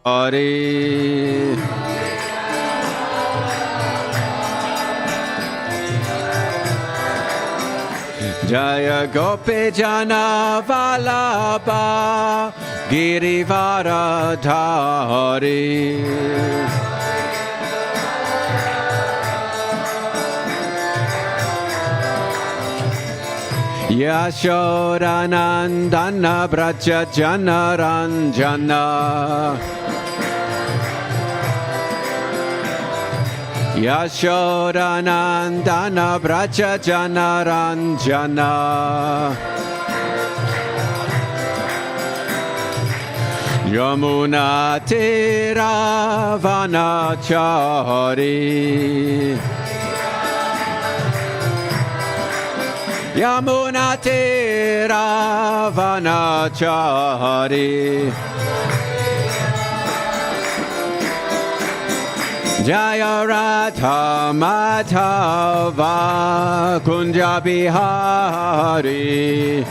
Hari. Jaya Gopi Jana Vallabha Girivaradhari. Yashodanandana Braja Janaranjana. Yashodanandana Braja Janaranjana. Yamuna Tiravanachari. Yamuna Tiravanachari. Jaya Radha Madhava Kunja Bihari.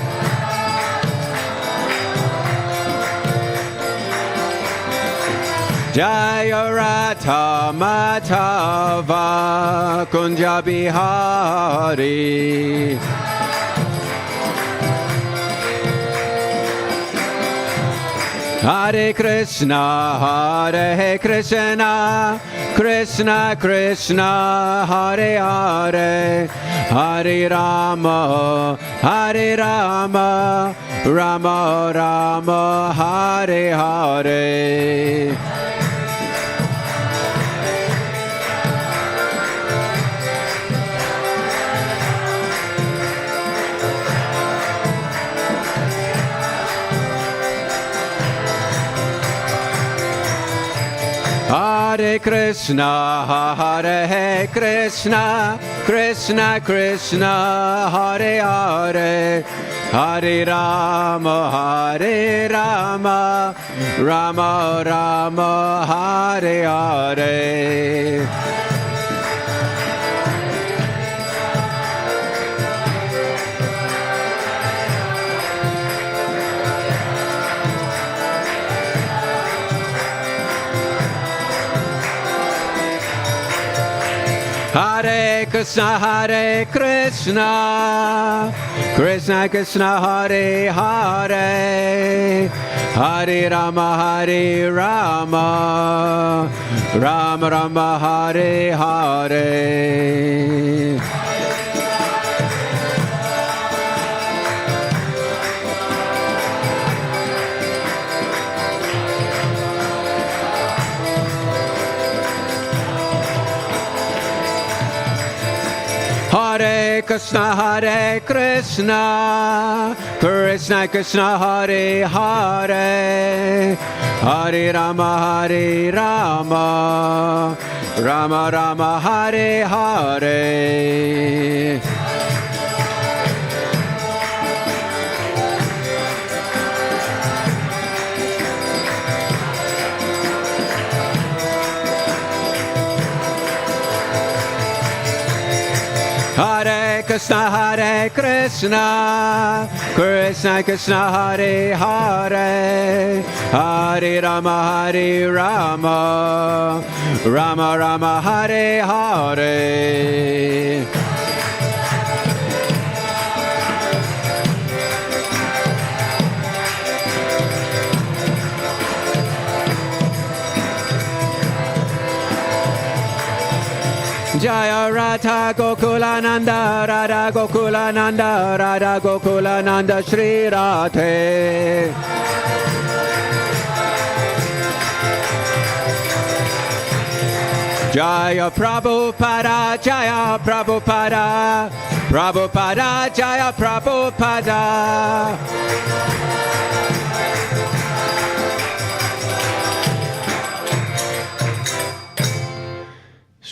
Jaya Radha Madhava Kunja Bihari. Hare Krishna, Hare Krishna, Krishna Krishna, Hare Hare, Hare Rama, Hare Rama, Rama Rama, Hare Hare. Hare Krishna, Hare Krishna, Krishna Krishna, Hare Hare, Hare Rama, Hare Rama, Rama Rama, Hare Hare. Hare Krishna, Hare Krishna, Krishna Krishna, Hare Hare, Hare Rama, Hare Rama, Rama Rama, Hare Hare. Hare Krishna, Hare Krishna, Krishna Krishna, Hare Hare, Hare Rama, Hare Rama, Rama Rama, Hare Hare. Hare Krishna, Hare Krishna, Krishna Krishna, Hare Hare, Hare Rama, Hare Rama, Rama Rama, Hare Hare. Jaya Radha Gokulananda, Radha Gokulananda, Radha Gokulananda, Shri Radhe. Jaya Prabhupada, Jaya Prabhupada, Prabhupada, Jaya Prabhupada.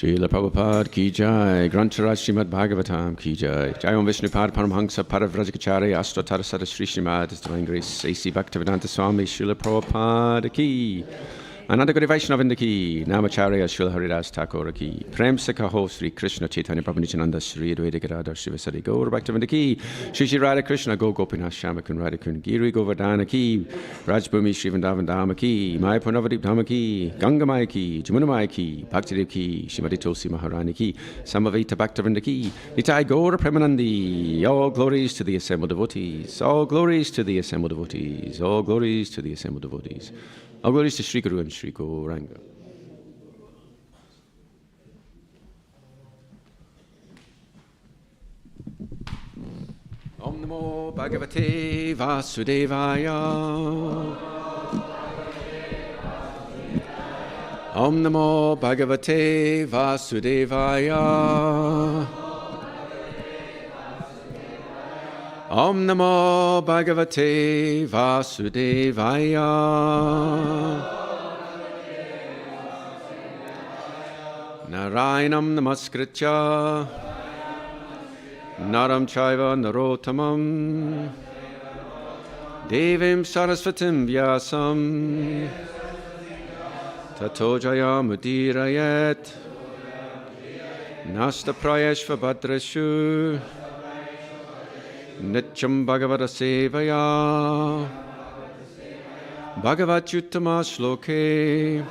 Srila Prabhupada ki jai, Grantaraj Śrimad Bhāgavatam ki jai. Jai Om Vishnupad Paramhansa Paravrajacharya Ashtottara Sada Shri Śrimad, His Divine Grace A.C. Bhaktivedanta Swami Srila Prabhupada ki. Ananda Gauri Vaishnavinda ki, Namacharya Srila Haridas Thakur ki, Prem Se Kaho Sri Krishna Chaitanya Prabhu Nityananda Sri Advaita Gadadhar Srivasari Gaur Bhaktivinda ki, Shri Shri Radha Krishna Go Gopinath Shamakun Radhakun Giri Govardhana ki, Rajbhumi Shri Vrindavan Dhama ki, Maya Purnavadip Dhama ki, Ganga Maya ki, Jamuna Maya ki, Bhaktidev ki, Shrimati Tulsi Maharani ki, Samavita Bhaktivinda ki, Nitai Gaur Premanandi. All glories to the assembled devotees. All glories to the assembled devotees. All glories to the assembled devotees. All glories to Sri Guru and Sri Gauranga. Om Namo Bhagavate Vasudevaya. Om Namo Bhagavate Vasudevaya. Om Namo Bhagavate Vasudevaya. Narayanam Namaskritya Naram Chaiva Narottamam Devim Sarasvatim Vyasam Tato Jayamudirayat Nasta Prayeshva Bhadrashu Nityam Bhagavata Sevaya Bhagavatyuttama Shloke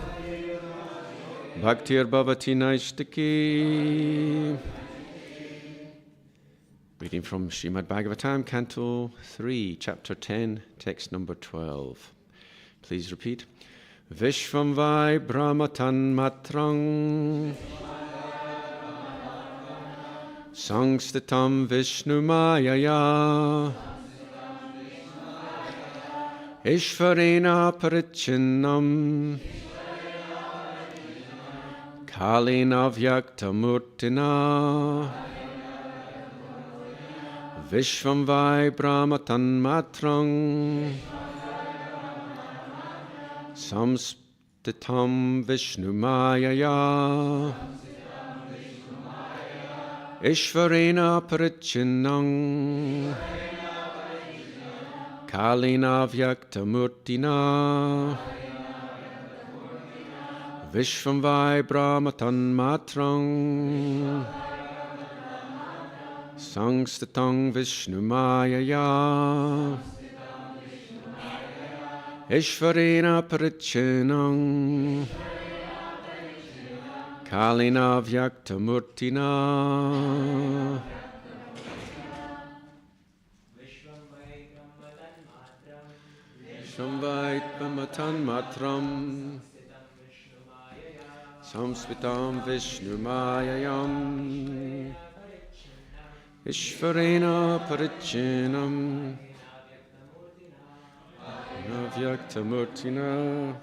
Bhaktir Bhavati Naishtaki. Reading from Śrimad Bhāgavatam, Canto 3, Chapter 10, text number 12. Please repeat. Vishvam Vai Brahmatan Matrang Sangstitam Vishnu Mayaya Ishvarena Parichinnam Kalina Vyaktamurtina Vishvam Vai Brahmatan Matrang Samstitam Vishnu Mayaya Ishvarena Parichinnam Kalina Vyaktamurtina Vishvam Vai Brahmatan Matrang Sangstatang Vishnu Mayaya Ishvarena Parichinnam Kalina Vyaktamurtina. Vishvam Vai Brahmatan Matram Samsvitam Vishnu Mayayam Ishvarena Parichinnam Navyaktamurtina.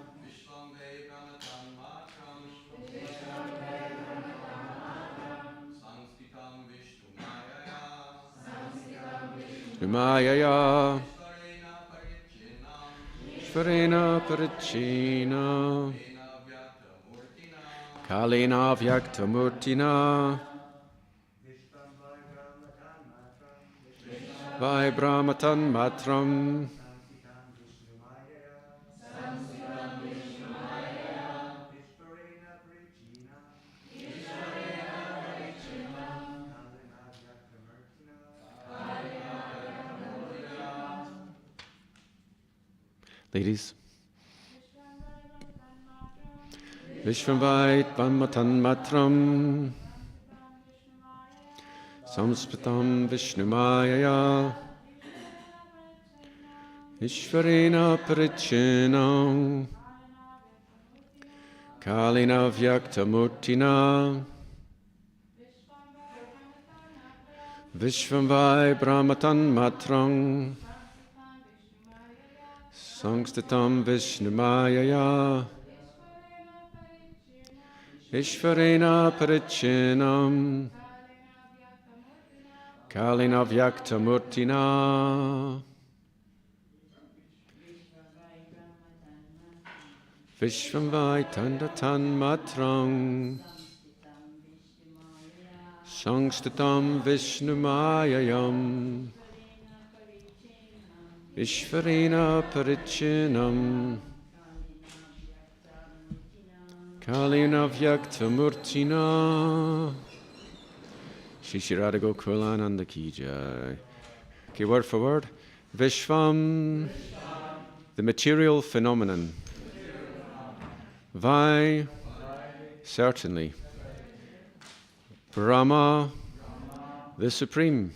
Mayaya Ishvarena Parichina Kalina Vyaktamurtina Vai Brahmatan Matram Ladies. Vishvam Vai Brahmatan Matram Samspatam Vishnu Mayaya Ishvarena Parichinnam Kalina Vyaktamurtina Vishvam Vai Brahmatan Matram Sangstatam Vishnu Mayaya Ishvarena Parichinnam Kalina Vyaktamurtina Vishvam Vai Tandatan Matrang Sangstatam Vishnu Mayayam Ishvarena Parichinnam Kalina Vyakta Murtina. Shri Radha Gokulananda Ki Jai. Okay, word for word. Vishvam, the material phenomenon. Vai, certainly. Brahma, the supreme.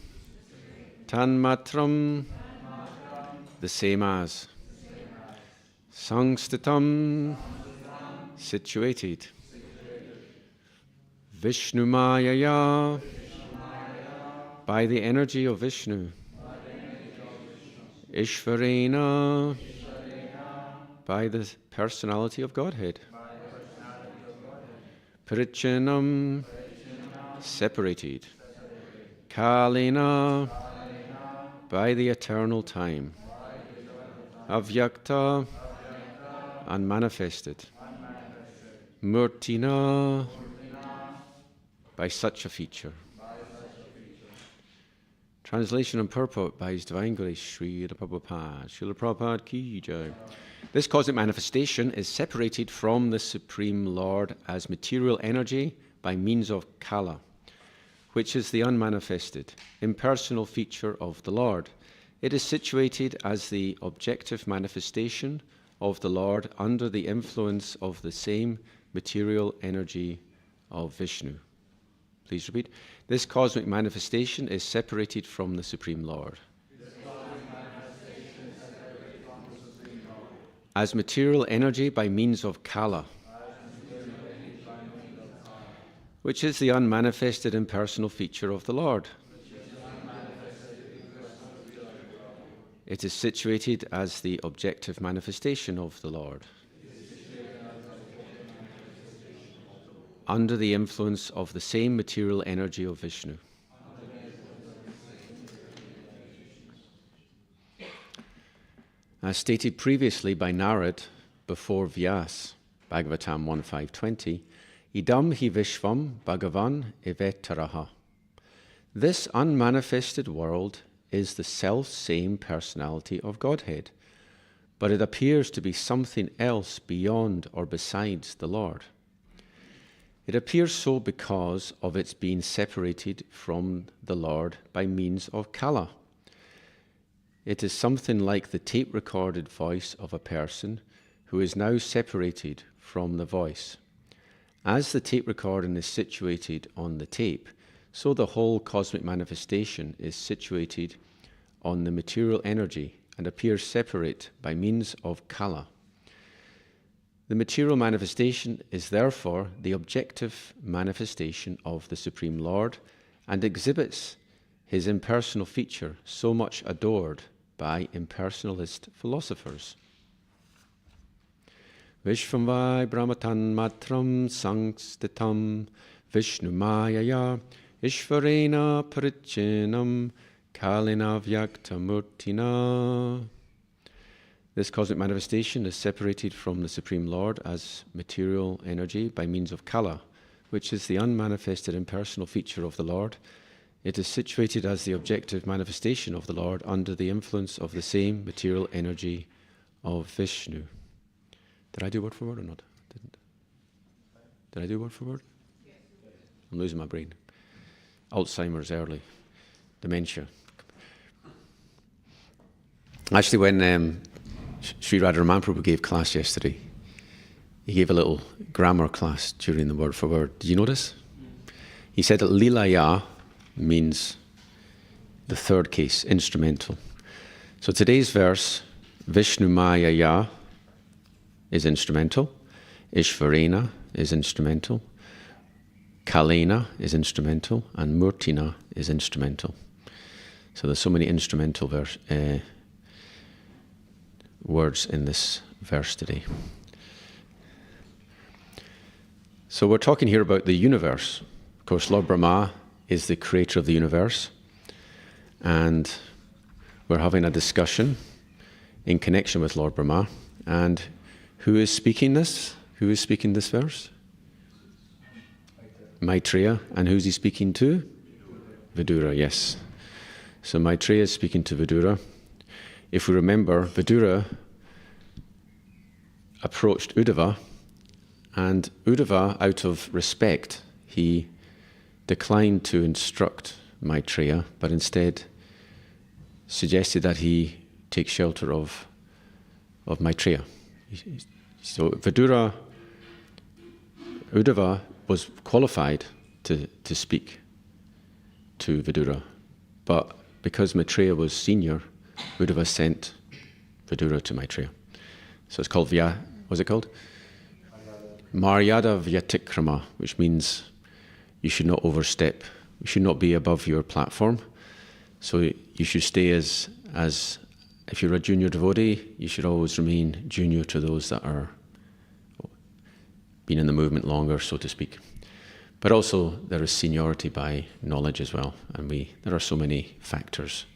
Tanmatram, the same as. Sangstitam, situated. Vishnumayaya, by the energy of Vishnu. Ishvarena, by the personality of Godhead. Parichinam, separated. Kalena, by the eternal time. Avyakta, unmanifested. Murtina, by such a feature. Translation and purport by His Divine Grace Srila Prabhupada. Srila Prabhupada Ki Jai. This cosmic manifestation is separated from the Supreme Lord as material energy by means of Kala, which is the unmanifested, impersonal feature of the Lord. It is situated as the objective manifestation of the Lord under the influence of the same material energy of Vishnu. Please repeat. This cosmic manifestation is separated from the Supreme Lord as material energy by means of Kala, which is the unmanifested impersonal feature of the Lord. It is situated as the objective manifestation of the Lord under the influence of the same material energy of Vishnu. As stated previously by Narad before Vyas, Bhāgavatam 1.5.20, Idam hi Vishvam Bhagavan Evetaraha. This unmanifested world is the self-same personality of Godhead, but it appears to be something else beyond or besides the Lord. It appears so because of its being separated from the Lord by means of Kala. It is something like the tape-recorded voice of a person who is now separated from the voice. As the tape recording is situated on the tape, so the whole cosmic manifestation is situated on the material energy and appears separate by means of Kala. The material manifestation is therefore the objective manifestation of the Supreme Lord and exhibits His impersonal feature so much adored by impersonalist philosophers. Vishvamvai brahmatan matram sangstitam Vishnumayaya Ishvarena parichinam kalina vyakta murtina. This cosmic manifestation is separated from the Supreme Lord as material energy by means of Kala, which is the unmanifested impersonal feature of the Lord. It is situated as the objective manifestation of the Lord under the influence of the same material energy of Vishnu. Did I do word for word or not? Did I do word for word? Yes. I'm losing my brain. Alzheimer's early. Dementia. Actually, when Sri Radharaman Prabhu gave class yesterday, he gave a little grammar class during the word for word. Did you notice? He said that Lilaya means the third case, instrumental. So today's verse, Vishnumayaya is instrumental, Ishvarena is instrumental, Kalena is instrumental, and Murtina is instrumental. So there's so many instrumental words in this verse today. So we're talking here about the universe. Of course, Lord Brahma is the creator of the universe, and we're having a discussion in connection with Lord Brahma. And who is speaking this? Who is speaking this verse? Maitreya. And who's he speaking to? Vidura, yes. So Maitreya is speaking to Vidura. If we remember, Vidura approached Uddhava And Uddhava, out of respect, he declined to instruct Maitreya, but instead suggested that he take shelter of Maitreya. So Uddhava was qualified to speak to Vidura, but because Maitreya was senior, Uddhava sent Vidura to Maitreya. So it's called what's it called? Maryada Vyatikrama, which means you should not overstep. You should not be above your platform. So you should stay as if you're a junior devotee, you should always remain junior to those that are been in the movement longer, so to speak. But also there is seniority by knowledge as well, and there are so many factors.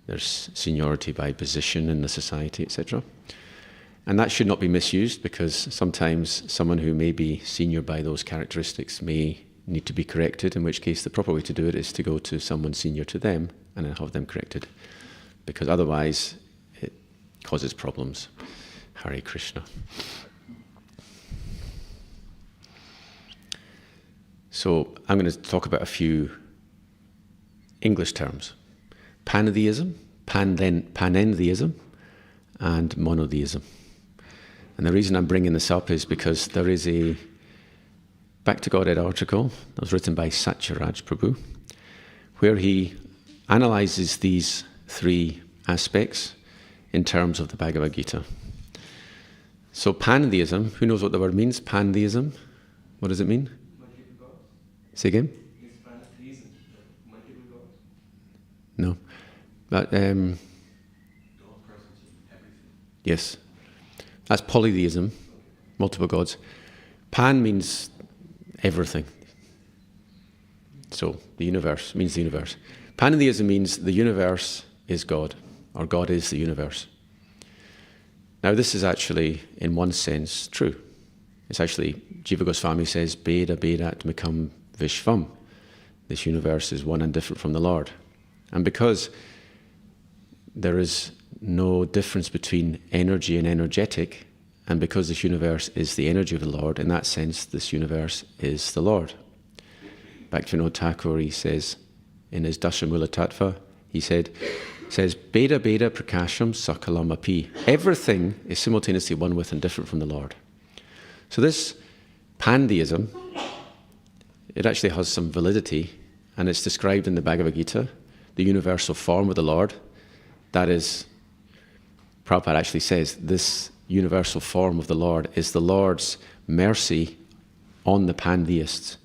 There's seniority by position in the society, etc. And that should not be misused, because sometimes someone who may be senior by those characteristics may need to be corrected, in which case the proper way to do it is to go to someone senior to them and then have them corrected, because otherwise it causes problems. Hare Krishna. So I'm going to talk about a few English terms. Pantheism, panentheism, and monotheism. And the reason I'm bringing this up is because there is a Back to Godhead article that was written by Satyaraj Prabhu, where he analyzes these three aspects in terms of the Bhagavad Gita. So pantheism, who knows what the word means? Pantheism, what does it mean? Multiple gods. Say again? It's pantheism, multiple gods. No. But, God present in everything. yes. That's polytheism, multiple gods. Pan means everything. So the universe means the universe. Pantheism means the universe is God, or God is the universe. Now this is actually, in one sense, true. It's actually, Jiva Goswami says, Beda Bedat Mikam Vishvam. This universe is one and different from the Lord. And because there is no difference between energy and energetic, and because this universe is the energy of the Lord, in that sense, this universe is the Lord. Bhaktivinoda Thakur, he says, in his Dashamula Tattva, he says, Beda Beda Prakasham Sakalam Api. Everything is simultaneously one with and different from the Lord. So this pantheism, it actually has some validity, and it's described in the Bhagavad Gita, the universal form of the Lord. That is, Prabhupada actually says, this universal form of the Lord is the Lord's mercy on the pantheists.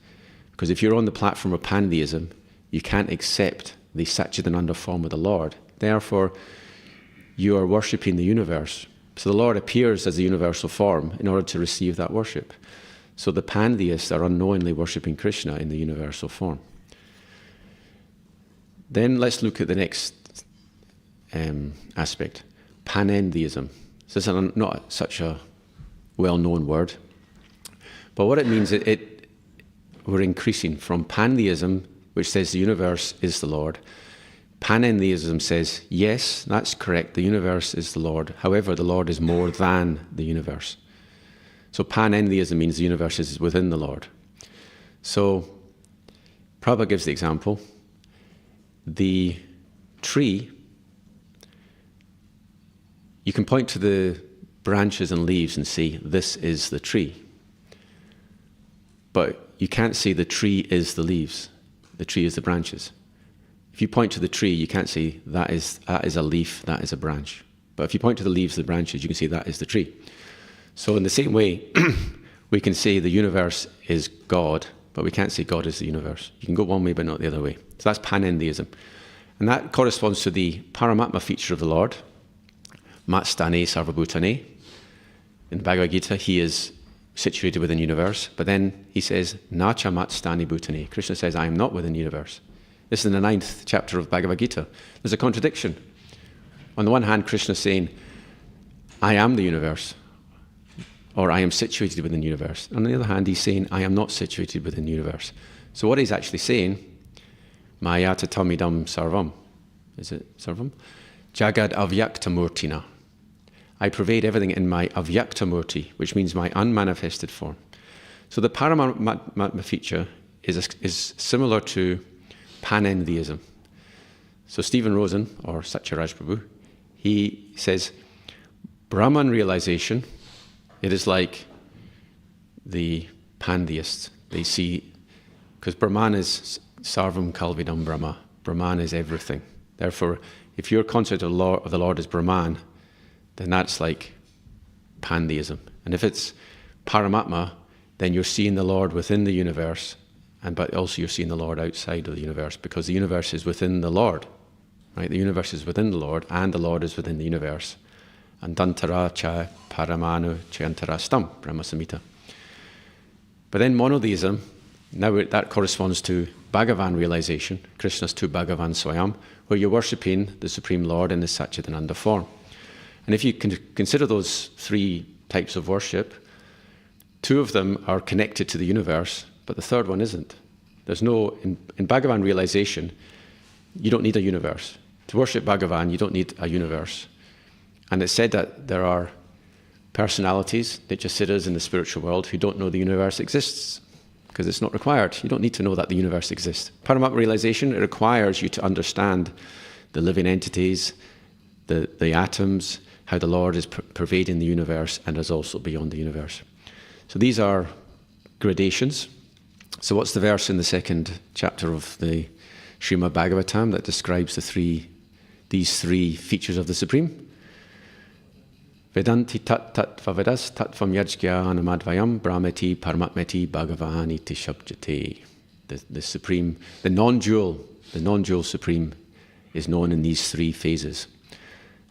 Because if you're on the platform of pantheism, you can't accept the Satchidananda form of the Lord. Therefore, you are worshipping the universe. So the Lord appears as the universal form in order to receive that worship. So the pantheists are unknowingly worshipping Krishna in the universal form. Then let's look at the next aspect, panentheism. So this is not such a well-known word, but what it means, we're increasing from pantheism, which says the universe is the Lord. Panentheism says, yes, that's correct, the universe is the Lord. However, the Lord is more than the universe. So panentheism means the universe is within the Lord. So Prabhupada gives the example. The tree, you can point to the branches and leaves and say, this is the tree. But you can't say the tree is the leaves. The tree is the branches. If you point to the tree, you can't say that is a leaf, that is a branch. But if you point to the leaves, the branches, you can say that is the tree. So in the same way, we can say the universe is God, but we can't say God is the universe. You can go one way, but not the other way. So that's panentheism. And that corresponds to the Paramatma feature of the Lord, Matstane Sarvabhutane. In the Bhagavad Gita, he is situated within the universe, but then he says, Nacha Matstani Bhutane. Krishna says, I am not within the universe. This is in the 9th chapter of Bhagavad Gita. There's a contradiction. On the one hand, Krishna is saying, I am the universe, or I am situated within the universe. On the other hand, he's saying, I am not situated within the universe. So what he's actually saying, Maya tatamidam sarvam. Is it sarvam? Jagad avyakta murtina. I pervade everything in my avyakta murti, which means my unmanifested form. So the Paramatma feature is similar to panentheism. So Stephen Rosen, or Satyaraj Prabhu, he says, Brahman realization, it is like the pantheists. They see, because Brahman is sarvam kalvidam Brahma. Brahman is everything. Therefore, if your concept of the Lord is Brahman, then that's like pantheism. And if it's Paramatma, then you're seeing the Lord within the universe, but also you're seeing the Lord outside of the universe, because the universe is within the Lord. Right? The universe is within the Lord, and the Lord is within the universe. And Dantara cha paramanu chayantarastam, Brahma Samhita. But then monotheism, now that corresponds to Bhagavan realization, Krishna's tu Bhagavan Swayam, where you're worshipping the Supreme Lord in the Satchidananda form. And if you can consider those three types of worship, two of them are connected to the universe, but the third one isn't. There's no, in Bhagavan realization, you don't need a universe. To worship Bhagavan, you don't need a universe. And it's said that there are personalities, Nityasiddhas in the spiritual world, who don't know the universe exists, because it's not required. You don't need to know that the universe exists. Paramatma realization, it requires you to understand the living entities, the atoms, how the Lord is pervading the universe and is also beyond the universe. So these are gradations. So what's the verse in the second chapter of the Śrimad Bhāgavatam that describes these three features of the Supreme? Vedanti tat vavedas tattvam yajnanamadvayam brahmeti paramatmeti bhagavani tishabjate. The Supreme, the non-dual Supreme is known in these three phases.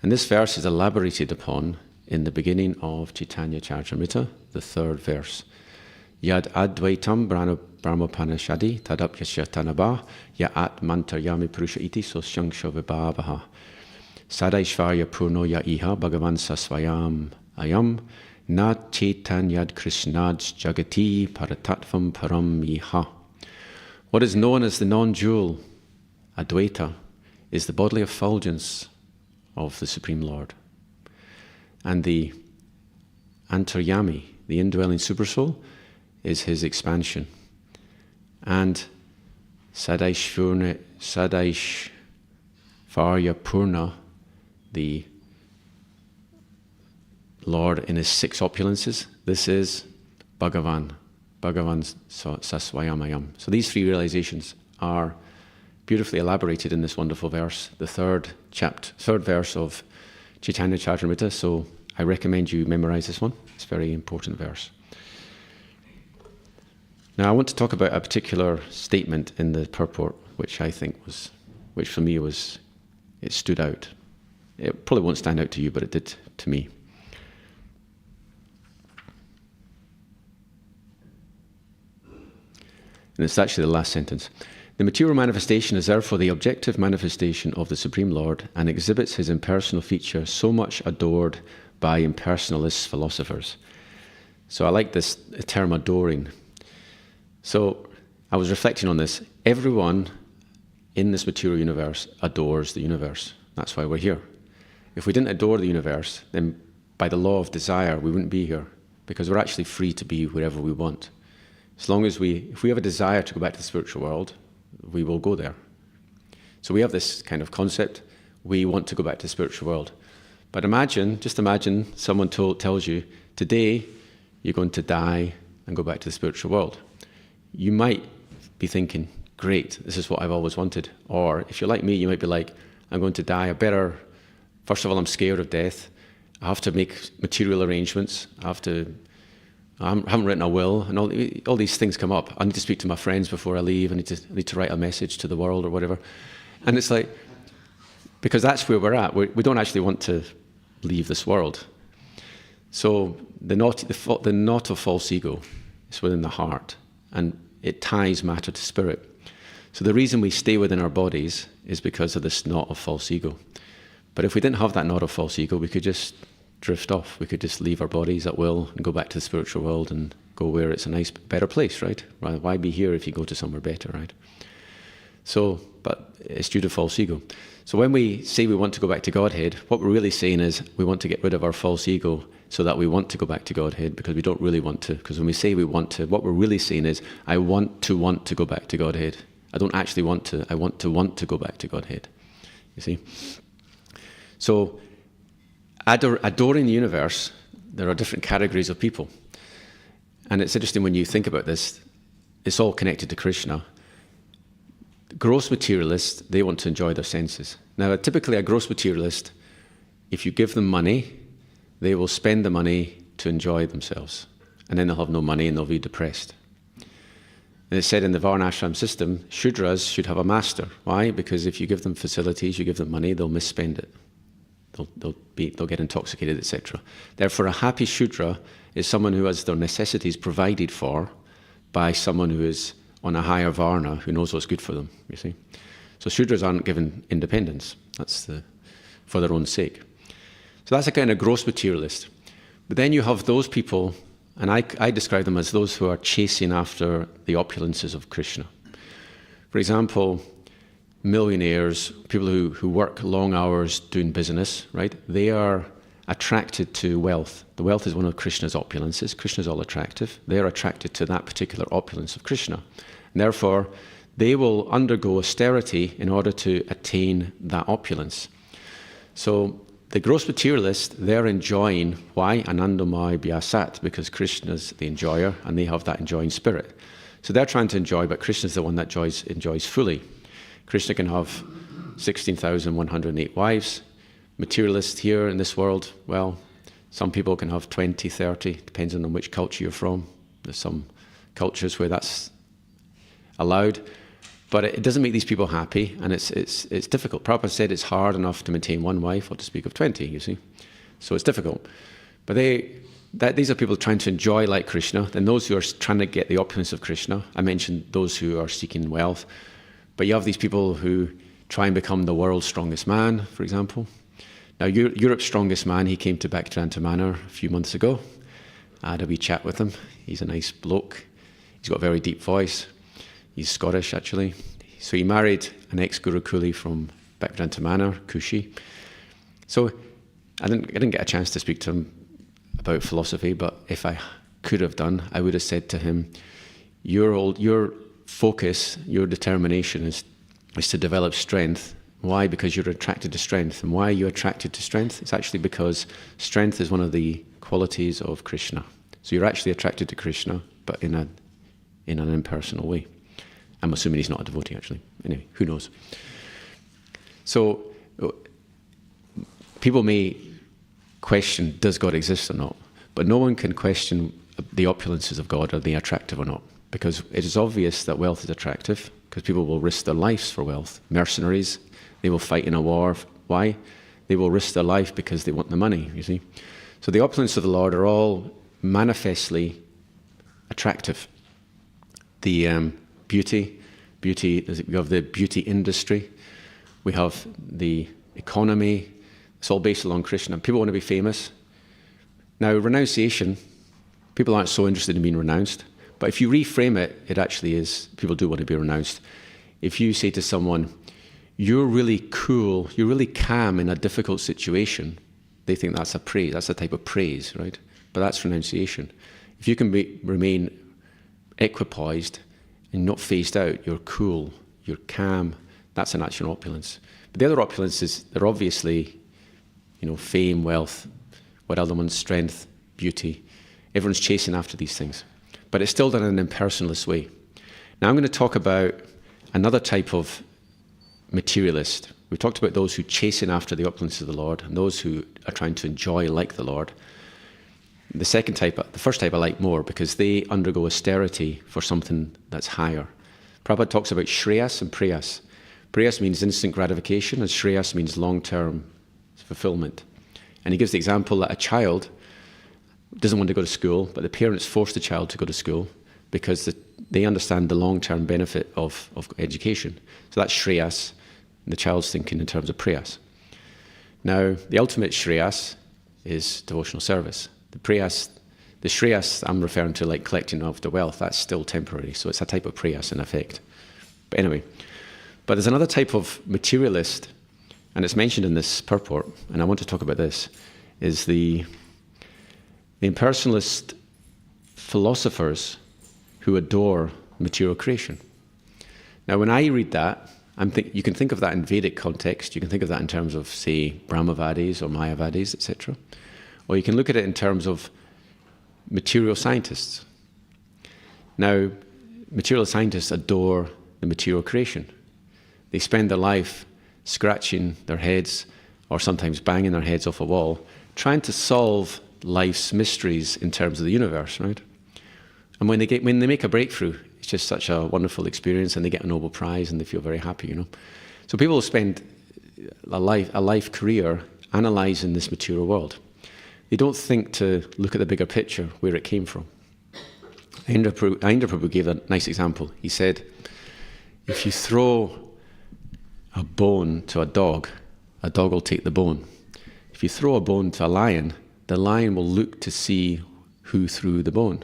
And this verse is elaborated upon in the beginning of Chaitanya Charitamrita, the third verse. Yad advaitam brahmopanishadi tadapyasyatanabha ya atmantaryami purusha iti sosyangsha vibhavaha. Sadaishvarya purno ya iha bhagavan sasvayam ayam na chaitanyad krishnad jagati paratatvam param iha. What is known as the non-dual Advaita is the bodily effulgence of the Supreme Lord. And the Antaryami, the indwelling Supersoul, is his expansion. And Sadaishvarya Purna, the Lord in his six opulences, this is Bhagavan Sasvayamayam. So these three realizations are beautifully elaborated in this wonderful verse, the third verse of Chaitanya Charitamrita. So I recommend you memorize this one. It's a very important verse. Now I want to talk about a particular statement in the purport, which for me it stood out. It probably won't stand out to you, but it did to me. And it's actually the last sentence. The material manifestation is therefore the objective manifestation of the Supreme Lord and exhibits his impersonal feature so much adored by impersonalist philosophers. So I like this term adoring. So I was reflecting on this. Everyone in this material universe adores the universe. That's why we're here. If we didn't adore the universe, then by the law of desire, we wouldn't be here, because we're actually free to be wherever we want. As long as if we have a desire to go back to the spiritual world, we will go there. So we have this kind of concept, we want to go back to the spiritual world. But just imagine someone tells you, today you're going to die and go back to the spiritual world. You might be thinking, great, this is what I've always wanted. Or if you're like me, you might be like, I'm going to die, first of all, I'm scared of death. I have to make material arrangements. I haven't written a will, and all these things come up. I need to speak to my friends before I leave. I need to write a message to the world or whatever. And it's like, because that's where we're at. We don't actually want to leave this world. So the knot of false ego is within the heart, and it ties matter to spirit. So the reason we stay within our bodies is because of this knot of false ego. But if we didn't have that knot of false ego, we could just drift off. We could just leave our bodies at will and go back to the spiritual world and go where it's a nice, better place, right? Why be here if you go to somewhere better, right? So, but it's due to false ego. So when we say we want to go back to Godhead, what we're really saying is we want to get rid of our false ego so that we want to go back to Godhead, because we don't really want to. Because when we say we want to, what we're really saying is, I want to go back to Godhead. I don't actually want to. I want to go back to Godhead. You see? So, adoring the universe, there are different categories of people. And it's interesting when you think about this, it's all connected to Krishna. Gross materialists, they want to enjoy their senses. Now, typically a gross materialist, if you give them money, they will spend the money to enjoy themselves. And then they'll have no money and they'll be depressed. And it's said in the Varnashram system, Shudras should have a master. Why? Because if you give them facilities, you give them money, they'll misspend it. They'll get intoxicated, etc. Therefore, a happy Shudra is someone who has their necessities provided for by someone who is on a higher Varna, who knows what's good for them, you see. So Shudras aren't given independence. That's for their own sake. So that's a kind of gross materialist. But then you have those people, and I describe them as those who are chasing after the opulences of Krishna. For example, millionaires, people who work long hours doing business, right? They are attracted to wealth. The wealth is one of Krishna's opulences. Krishna is all attractive. They're attracted to that particular opulence of Krishna. And therefore, they will undergo austerity in order to attain that opulence. So the gross materialist, they're enjoying, why? Anandamaya Vyasat, because Krishna's the enjoyer and they have that enjoying spirit. So they're trying to enjoy, but Krishna's the one that enjoys fully. Krishna can have 16,108 wives. Materialist here in this world, well, some people can have 20, 30, depends on which culture you're from. There's some cultures where that's allowed, but it doesn't make these people happy, and it's difficult. Prabhupada said it's hard enough to maintain one wife, or to speak of 20, you see. So it's difficult. But these are people trying to enjoy like Krishna, then those who are trying to get the opulence of Krishna. I mentioned those who are seeking wealth, but you have these people who try and become the world's strongest man, for example. Now, Europe's strongest man, he came to Bhaktivedanta Manor a few months ago. I had a wee chat with him. He's a nice bloke. He's got a very deep voice. He's Scottish, actually. So he married an ex-Gurukuli from Bhaktivedanta Manor, Kushi. So I didn't get a chance to speak to him about philosophy, but if I could have done, I would have said to him, your focus, your determination is to develop strength. Why? Because you're attracted to strength. And why are you attracted to strength? It's actually because strength is one of the qualities of Krishna. So you're actually attracted to Krishna, but in an impersonal way. I'm assuming he's not a devotee, actually. Anyway, who knows? So people may question, does God exist or not? But no one can question the opulences of God, are they attractive or not? Because it is obvious that wealth is attractive, because people will risk their lives for wealth. Mercenaries, they will fight in a war. Why? They will risk their life because they want the money, you see. So the opulence of the Lord are all manifestly attractive. The beauty, we have the beauty industry, we have the economy, it's all based along Krishna. People want to be famous. Now, renunciation, people aren't so interested in being renounced, but if you reframe it, it actually is, people do want to be renounced. If you say to someone, you're really cool, you're really calm in a difficult situation, they think that's a praise, that's a type of praise, right? But that's renunciation. If you can remain equipoised and not phased out, you're cool, you're calm, that's an actual opulence. But the other opulences, they're obviously, fame, wealth, what other ones, strength, beauty. Everyone's chasing after these things. But it's still done in an impersonalist way. Now I'm going to talk about another type of materialist. We talked about those who chasing after the opulence of the Lord and those who are trying to enjoy like the Lord. The first type I like more because they undergo austerity for something that's higher. Prabhupada talks about Shreyas and Preyas. Preyas means instant gratification and Shreyas means long-term fulfillment. And he gives the example that a child doesn't want to go to school, but the parents force the child to go to school because they understand the long-term benefit of education. So that's Shreyas. The child's thinking in terms of Preyas. Now, the ultimate Shreyas is devotional service. The Shreyas I'm referring to like collecting of the wealth, that's still temporary. So it's a type of Preyas in effect. But anyway, But there's another type of materialist, and it's mentioned in this purport, and I want to talk about this, is the impersonalist philosophers who adore material creation. Now, when I read that, you can think of that in Vedic context. You can think of that in terms of, say, Brahmavadis or Mayavadis, etc. Or you can look at it in terms of material scientists. Now, material scientists adore the material creation. They spend their life scratching their heads or sometimes banging their heads off a wall, trying to solve life's mysteries in terms of the universe, right? And when they make a breakthrough, it's just such a wonderful experience, and they get a Nobel Prize, and they feel very happy, you know. So people will spend a life career analysing this material world. They don't think to look at the bigger picture, where it came from. Indra Prabhu gave a nice example. He said, if you throw a bone to a dog will take the bone. If you throw a bone to a lion, the lion will look to see who threw the bone.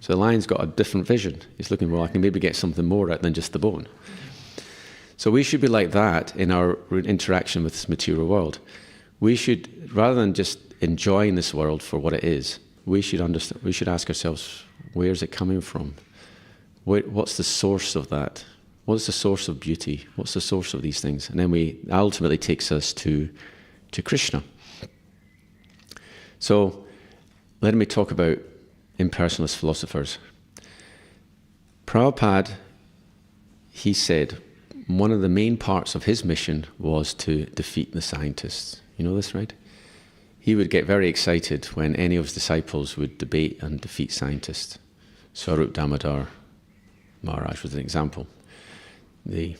So the lion's got a different vision. He's looking, well, I can maybe get something more out than just the bone. So we should be like that in our interaction with this material world. We should, rather than just enjoying this world for what it is, we should ask ourselves, where's it coming from? What's the source of that? What's the source of beauty? What's the source of these things? And then that ultimately takes us to Krishna. So let me talk about impersonalist philosophers. Prabhupada, he said, one of the main parts of his mission was to defeat the scientists. You know this, right? He would get very excited when any of his disciples would debate and defeat scientists. Swarup Damodar Maharaj was an example. The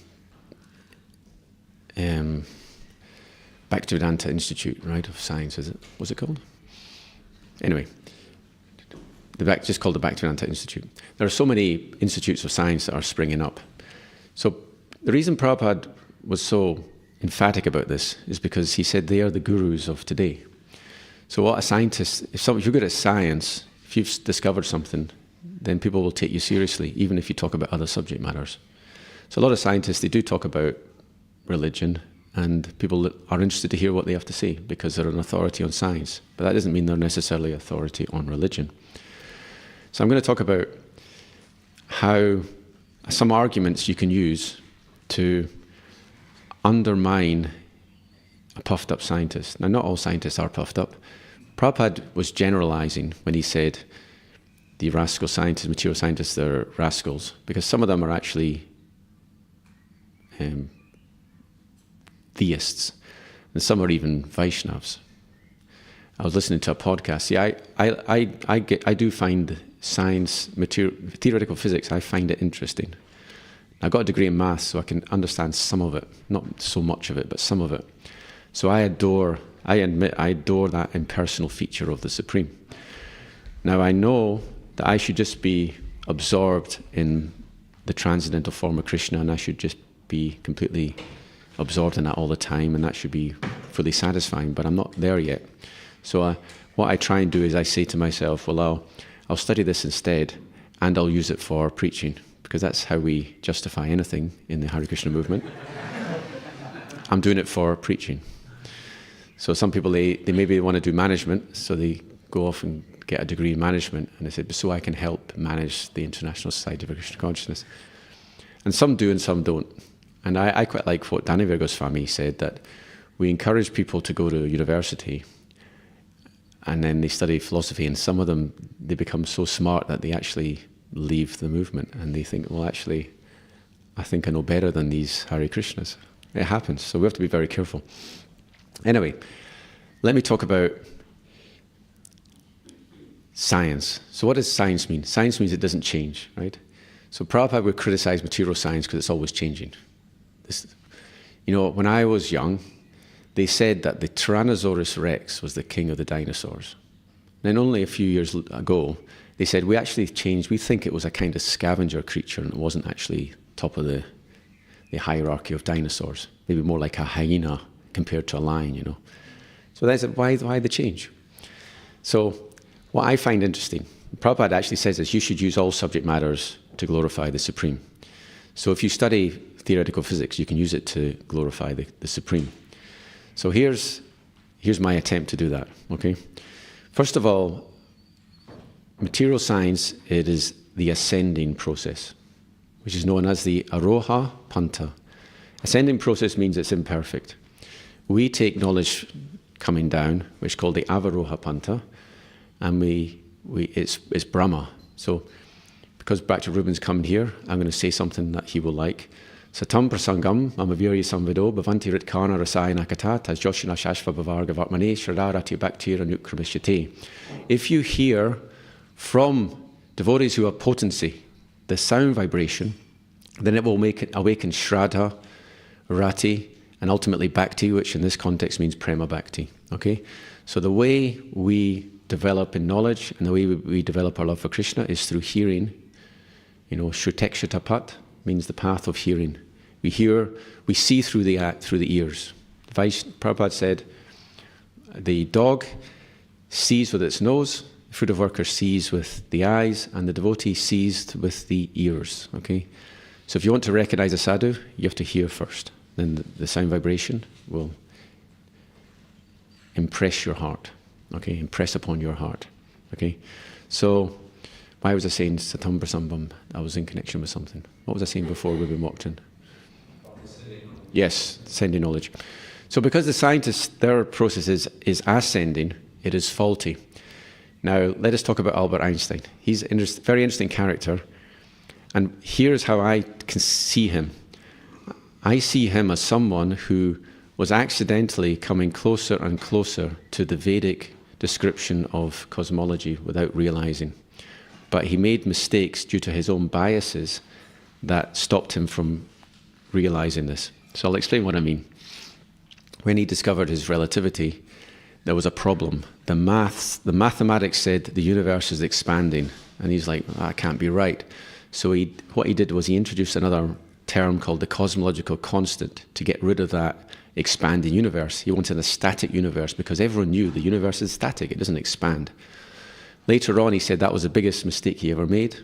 Bhaktivedanta Institute, right, of Science, what's it called? Anyway, just called the Bhaktivedanta Institute. There are so many institutes of science that are springing up. So the reason Prabhupada was so emphatic about this is because he said they are the gurus of today. So what a scientist, if you're good at science, if you've discovered something, then people will take you seriously, even if you talk about other subject matters. So a lot of scientists, they do talk about religion, and people are interested to hear what they have to say because they're an authority on science. But that doesn't mean they're necessarily authority on religion. So I'm going to talk about how some arguments you can use to undermine a puffed up scientist. Now, not all scientists are puffed up. Prabhupada was generalizing when he said the rascal scientists, material scientists, they're rascals, because some of them are actually theists, and some are even Vaishnavas. I was listening to a podcast. See, I do find science, theoretical physics, I find it interesting. I got a degree in maths, so I can understand some of it, not so much of it, but some of it. So I adore that impersonal feature of the Supreme. Now I know that I should just be absorbed in the transcendental form of Krishna, and I should just be completely absorbed in that all the time, and that should be fully satisfying, but I'm not there yet. So what I try and do is I say to myself, well, I'll study this instead, and I'll use it for preaching, because that's how we justify anything in the Hare Krishna movement. I'm doing it for preaching. So some people, they maybe want to do management, so they go off and get a degree in management, and they say, so I can help manage the International Society for Krishna Consciousness. And some do and some don't. And I quite like what Dhanavir Goswami said, that we encourage people to go to university and then they study philosophy, and some of them, they become so smart that they actually leave the movement and they think, well, actually, I think I know better than these Hare Krishnas. It happens, so we have to be very careful. Anyway, let me talk about science. So what does science mean? Science means it doesn't change, right? So Prabhupada would criticize material science because it's always changing. When I was young, they said that the Tyrannosaurus Rex was the king of the dinosaurs. Then only a few years ago, they said, we actually changed, we think it was a kind of scavenger creature and it wasn't actually top of the hierarchy of dinosaurs. Maybe more like a hyena compared to a lion, So that's why the change? So what I find interesting, Prabhupada actually says this, you should use all subject matters to glorify the Supreme. So if you study theoretical physics. You can use it to glorify the Supreme. So here's my attempt to do that, okay? First of all, material science, it is the ascending process, which is known as the Aroha Panta. Ascending process means it's imperfect. We take knowledge coming down, which is called the Avaroha Panta, and it's Brahma. So, because Bhakti Reuben's coming here, I'm going to say something that he will like. Satam prasangam amavirya samvido bhavanti ritkana rasayana kata tas joshina shashva bhavarga vatmane shradarati bhaktira nukramishyate. If you hear from devotees who have potency, the sound vibration, then it will awaken Shraddha, Rati, and ultimately Bhakti, which in this context means Prema Bhakti. Okay? So the way we develop in knowledge and the way we develop our love for Krishna is through hearing. You know, Shrutekshatapat means the path of hearing. We hear, we see through the ears. Prabhupada said, the dog sees with its nose, the fruit of worker sees with the eyes, and the devotee sees with the ears. Okay? So if you want to recognize a sadhu, you have to hear first. Then the sound vibration will impress your heart. Okay? Impress upon your heart. Okay? So, why was I saying Satam Prasambam? I was in connection with something. What was I saying before we walked in? Yes, sending knowledge. So because the scientists, their process is ascending, it is faulty. Now, let us talk about Albert Einstein. He's a very interesting character. And here's how I can see him. I see him as someone who was accidentally coming closer and closer to the Vedic description of cosmology without realizing. But he made mistakes due to his own biases that stopped him from realizing this. So I'll explain what I mean. When he discovered his relativity, there was a problem. The mathematics said the universe is expanding, and he's like, that can't be right. So what he did was he introduced another term called the cosmological constant to get rid of that expanding universe. He wanted a static universe because everyone knew the universe is static, it doesn't expand. Later on, he said that was the biggest mistake he ever made,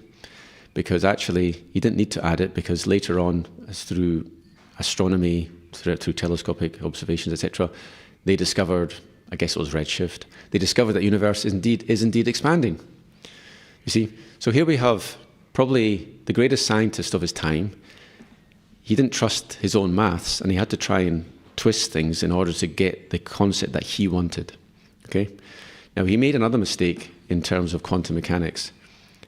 because actually he didn't need to add it, because later on, as through astronomy, through telescopic observations, etc., they discovered, I guess it was redshift, they discovered that the universe is indeed expanding. You see, so here we have probably the greatest scientist of his time. He didn't trust his own maths, and he had to try and twist things in order to get the concept that he wanted. Okay? Now, he made another mistake in terms of quantum mechanics.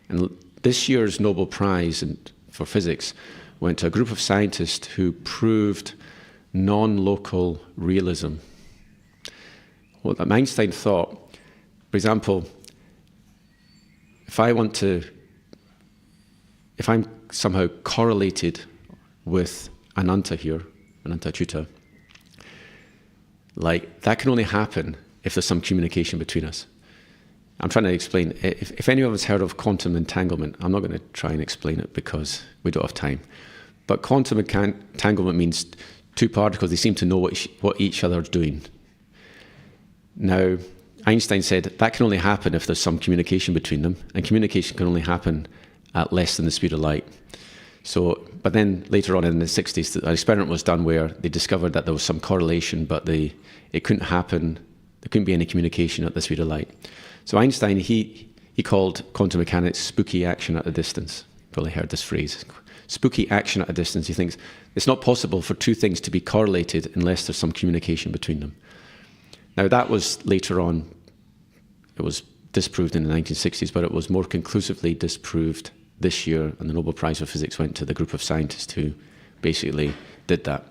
And this year's Nobel Prize for physics went to a group of scientists who proved non-local realism. What Einstein thought, for example, if I'm somehow correlated with Ananta here, Ananta Achyuta, like, that can only happen if there's some communication between us. I'm trying to explain. If anyone has heard of quantum entanglement, I'm not going to try and explain it because we don't have time. But quantum entanglement means two particles, they seem to know what each other is doing. Now, Einstein said that can only happen if there's some communication between them, and communication can only happen at less than the speed of light. So, but then later on in the 60s, an experiment was done where they discovered that there was some correlation, but it couldn't happen. There couldn't be any communication at the speed of light. So Einstein, he called quantum mechanics spooky action at a distance. You've probably heard this phrase. Spooky action at a distance. He thinks it's not possible for two things to be correlated unless there's some communication between them. Now, that was later on, it was disproved in the 1960s, but it was more conclusively disproved this year, and the Nobel Prize for Physics went to the group of scientists who basically did that.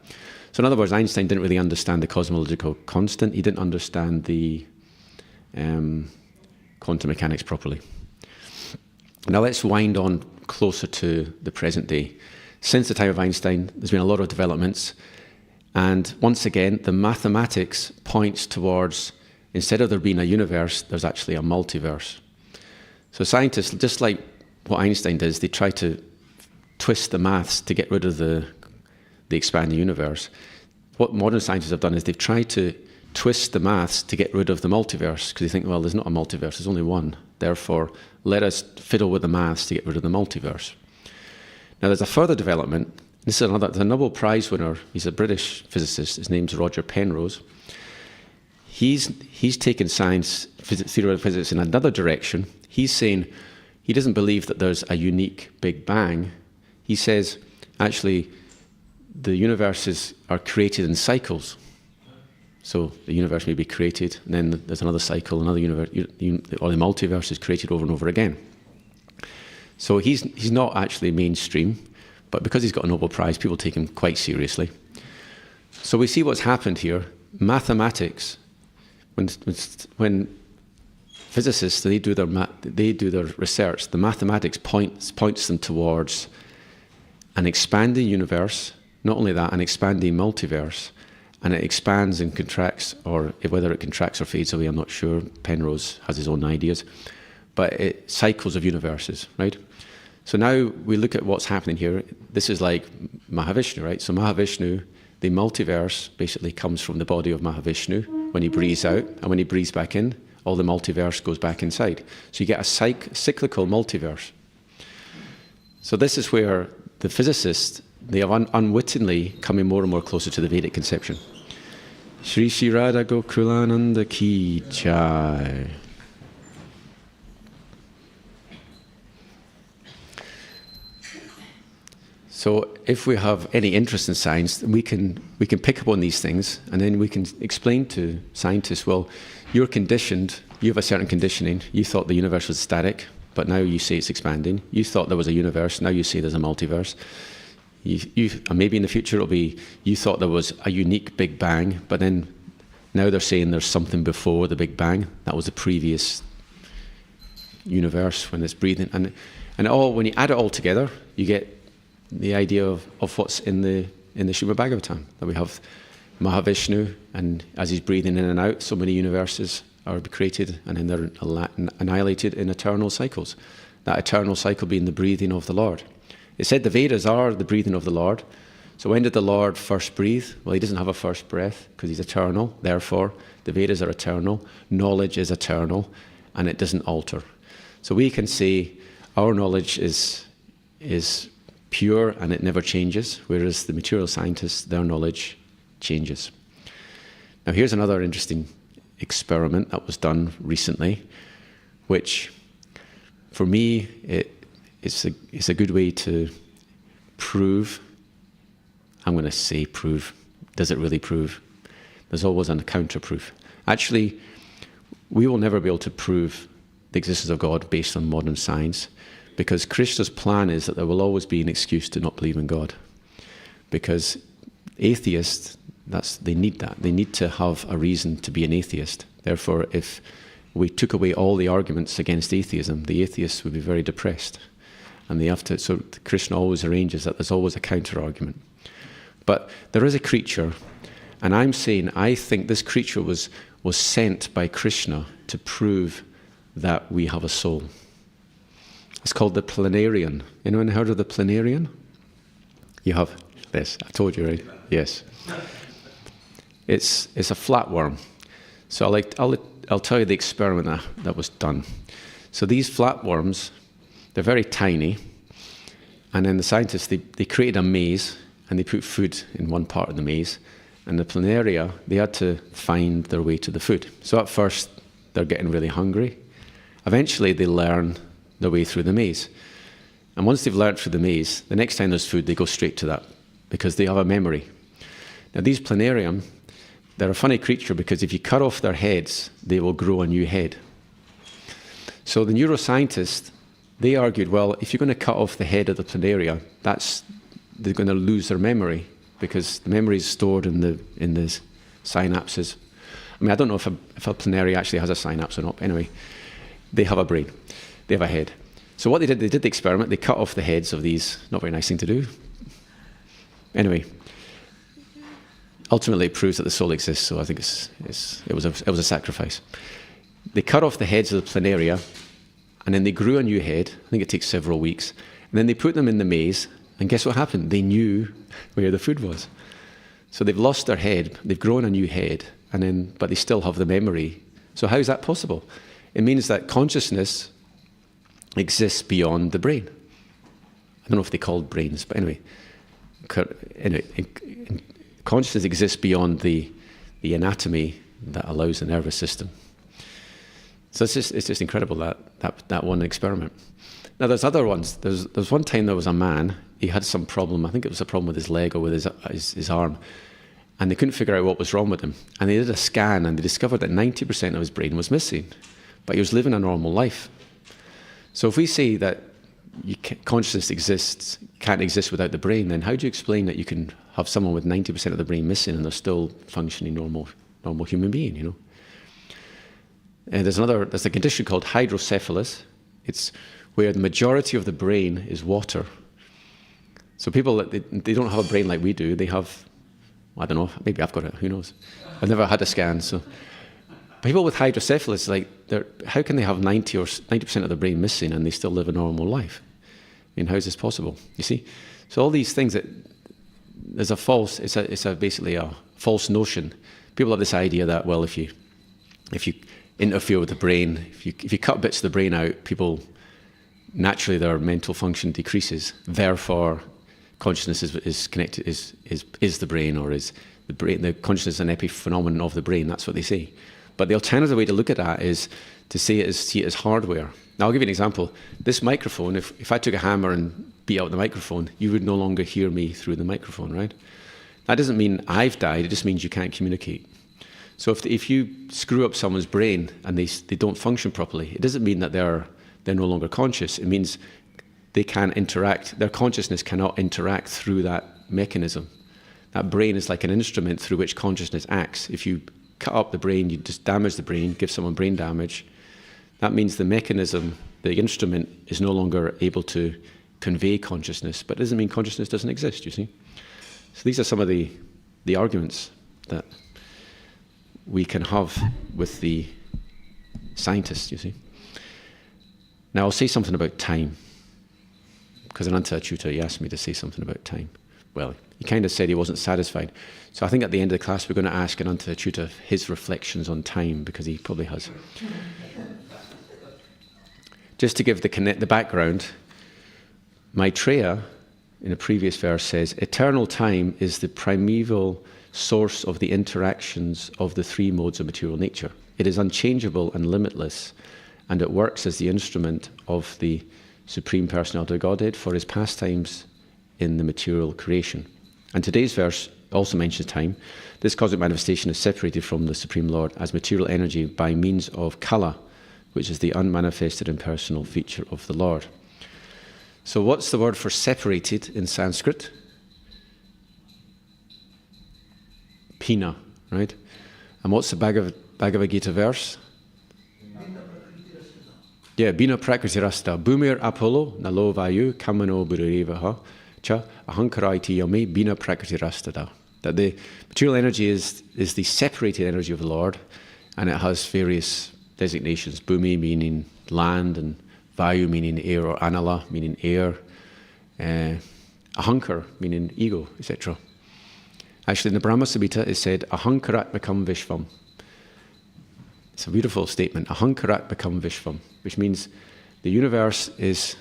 So in other words, Einstein didn't really understand the cosmological constant. He didn't understand the quantum mechanics properly. Now let's wind on closer to the present day. Since the time of Einstein, there's been a lot of developments. And once again, the mathematics points towards, instead of there being a universe, there's actually a multiverse. So scientists, just like what Einstein does, they try to twist the maths to get rid of the expanding universe. What modern scientists have done is they've tried to twist the maths to get rid of the multiverse, because they think, well, there's not a multiverse, there's only one. Therefore, let us fiddle with the maths to get rid of the multiverse. Now, there's a further development. This is a Nobel Prize winner. He's a British physicist. His name's Roger Penrose. He's taken science, theoretical physics in another direction. He's saying he doesn't believe that there's a unique Big Bang. He says, actually, the universes are created in cycles. So the universe may be created, and then there's another cycle, another universe, or the multiverse is created over and over again. So he's not actually mainstream, but because he's got a Nobel Prize, people take him quite seriously. So we see what's happened here. Mathematics, when physicists they do their research, the mathematics points them towards an expanding universe. Not only that, an expanding multiverse, and it expands and contracts, or whether it contracts or fades away, I'm not sure. Penrose has his own ideas, but it cycles of universes, right? So now we look at what's happening here. This is like Mahavishnu, right? So Mahavishnu, the multiverse basically comes from the body of Mahavishnu when he breathes out, and when he breathes back in, all the multiverse goes back inside. So you get a cyclical multiverse. So this is where the physicists, they have unwittingly coming more and more closer to the Vedic conception. Shri Shri Radha Gokulananda Ki Jai. So if we have any interest in science, we can pick up on these things, and then we can explain to scientists, well, you're conditioned, you have a certain conditioning, you thought the universe was static, but now you say it's expanding. You thought there was a universe, now you say there's a multiverse. And maybe in the future it'll be, you thought there was a unique Big Bang, but then now they're saying there's something before the Big Bang. That was the previous universe when it's breathing. And when you add it all together, you get the idea of what's in the Śrimad Bhāgavatam, that we have Mahavishnu, and as he's breathing in and out, so many universes are created, and then they're annihilated in eternal cycles. That eternal cycle being the breathing of the Lord. It said the Vedas are the breathing of the Lord. So when did the Lord first breathe? Well, he doesn't have a first breath because he's eternal. Therefore, the Vedas are eternal. Knowledge is eternal, and it doesn't alter. So we can say our knowledge is pure and it never changes, whereas the material scientists, their knowledge changes. Now here's another interesting experiment that was done recently, which for me it's a good way to prove. I'm going to say prove. Does it really prove? There's always a counter-proof. Actually, we will never be able to prove the existence of God based on modern science, because Krishna's plan is that there will always be an excuse to not believe in God. Because atheists, they need that. They need to have a reason to be an atheist. Therefore, if we took away all the arguments against atheism, the atheists would be very depressed. And they have to, so Krishna always arranges that there's always a counter-argument. But there is a creature, and I'm saying I think this creature was sent by Krishna to prove that we have a soul. It's called the planarian. Anyone heard of the planarian? You have? Yes, I told you, right? Yes. It's a flatworm. So I'll tell you the experiment that was done. So these flatworms, they're very tiny, and then the scientists, they created a maze, and they put food in one part of the maze, and the planaria, they had to find their way to the food. So at first, they're getting really hungry. Eventually, they learn their way through the maze. And once they've learned through the maze, the next time there's food, they go straight to that, because they have a memory. Now, these planarium, they're a funny creature, because if you cut off their heads, they will grow a new head. So the neuroscientists, they argued, well, if you're going to cut off the head of the planaria, they're going to lose their memory, because the memory is stored in the synapses. I mean, I don't know if a planaria actually has a synapse or not. Anyway, they have a brain. They have a head. So what they did the experiment. They cut off the heads of these. Not very nice thing to do. Anyway, ultimately it proves that the soul exists. So I think it was a sacrifice. They cut off the heads of the planaria, and then they grew a new head. I think it takes several weeks. And then they put them in the maze. And guess what happened? They knew where the food was. So they've lost their head, they've grown a new head, but they still have the memory. So how is that possible? It means that consciousness exists beyond the brain. I don't know if they called brains, but anyway, consciousness exists beyond the anatomy that allows the nervous system. So it's just incredible, that one experiment. Now there's other ones. There's one time there was a man, he had some problem, I think it was a problem with his leg or with his arm, and they couldn't figure out what was wrong with him. And they did a scan and they discovered that 90% of his brain was missing, but he was living a normal life. So if we say that consciousness can't exist without the brain, then how do you explain that you can have someone with 90% of the brain missing and they're still functioning normal human being, you know? And there's a condition called hydrocephalus. It's where the majority of the brain is water. So people, they don't have a brain like we do. They have, I don't know, maybe I've got it, who knows? I've never had a scan, so. People with hydrocephalus, how can they have 90% of their brain missing and they still live a normal life? I mean, how is this possible? You see? So all these things it's basically a false notion. People have this idea that, well, if you interfere with the brain, if you cut bits of the brain out, people, naturally their mental function decreases. Therefore, consciousness is connected, is the brain, or is the brain, the consciousness an epiphenomenon of the brain. That's what they say. But the alternative way to look at that is to see it as hardware. Now I'll give you an example. This microphone, if I took a hammer and beat out the microphone, you would no longer hear me through the microphone, right? That doesn't mean I've died, it just means you can't communicate. So if you screw up someone's brain and they don't function properly, it doesn't mean that they're no longer conscious. It means they can't interact, their consciousness cannot interact through that mechanism. That brain is like an instrument through which consciousness acts. If you cut up the brain, you just damage the brain, give someone brain damage. That means the mechanism, the instrument, is no longer able to convey consciousness, but it doesn't mean consciousness doesn't exist, you see. So these are some of the arguments that we can have with the scientists, you see. Now I'll say something about time, because Ananta Achyuta, he asked me to say something about time. Well, he kind of said he wasn't satisfied. So I think at the end of the class we're going to ask Ananta Achyuta his reflections on time, because he probably has. Just to give the background, Maitreya, in a previous verse, says, eternal time is the primeval source of the interactions of the three modes of material nature. It is unchangeable and limitless, and it works as the instrument of the Supreme Personality of Godhead for his pastimes in the material creation. And today's verse also mentions time. This cosmic manifestation is separated from the Supreme Lord as material energy by means of kala, which is the unmanifested impersonal feature of the Lord. So what's the word for separated in Sanskrit? Pina, right? And what's the Bhagavad Gita verse? Yeah, Bina Prakriti Rasta, Bhumir Apollo, Nalo Vayu, Kamano Buddharevaha, Cha, Ahankaraiti Yami, Bina Prakriti Rasta. That the material energy is the separated energy of the Lord, and it has various designations. Bhumi meaning land, and Vayu meaning air, or Anala meaning air, Ahankar meaning ego, etc. Actually, in the Brahma Samhita it said, Ahankaratmakam Vishvam. It's a beautiful statement, Ahankaratmakam Vishvam, which means the universe is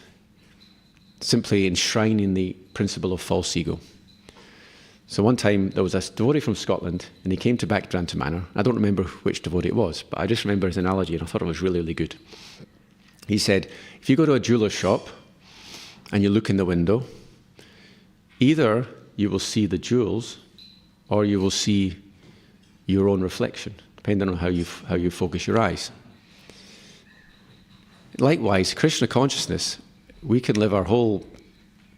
simply enshrining the principle of false ego. So one time there was a devotee from Scotland, and he came to Bhaktivedanta Manor. I don't remember which devotee it was, but I just remember his analogy, and I thought it was really, really good. He said, if you go to a jeweler's shop and you look in the window, either you will see the jewels or you will see your own reflection, depending on how you focus your eyes. Likewise, Krishna consciousness, we can live our whole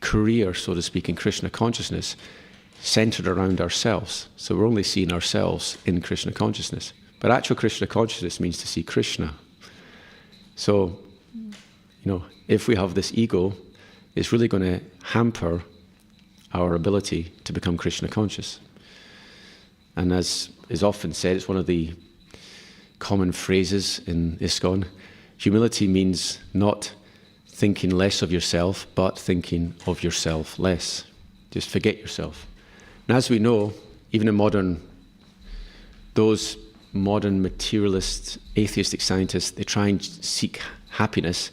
career, so to speak, in Krishna consciousness centered around ourselves. So we're only seeing ourselves in Krishna consciousness. But actual Krishna consciousness means to see Krishna. So, if we have this ego, it's really going to hamper our ability to become Krishna conscious. And as is often said, it's one of the common phrases in ISKCON, humility means not thinking less of yourself, but thinking of yourself less. Just forget yourself. And as we know, even in those modern materialist, atheistic scientists, they try and seek happiness.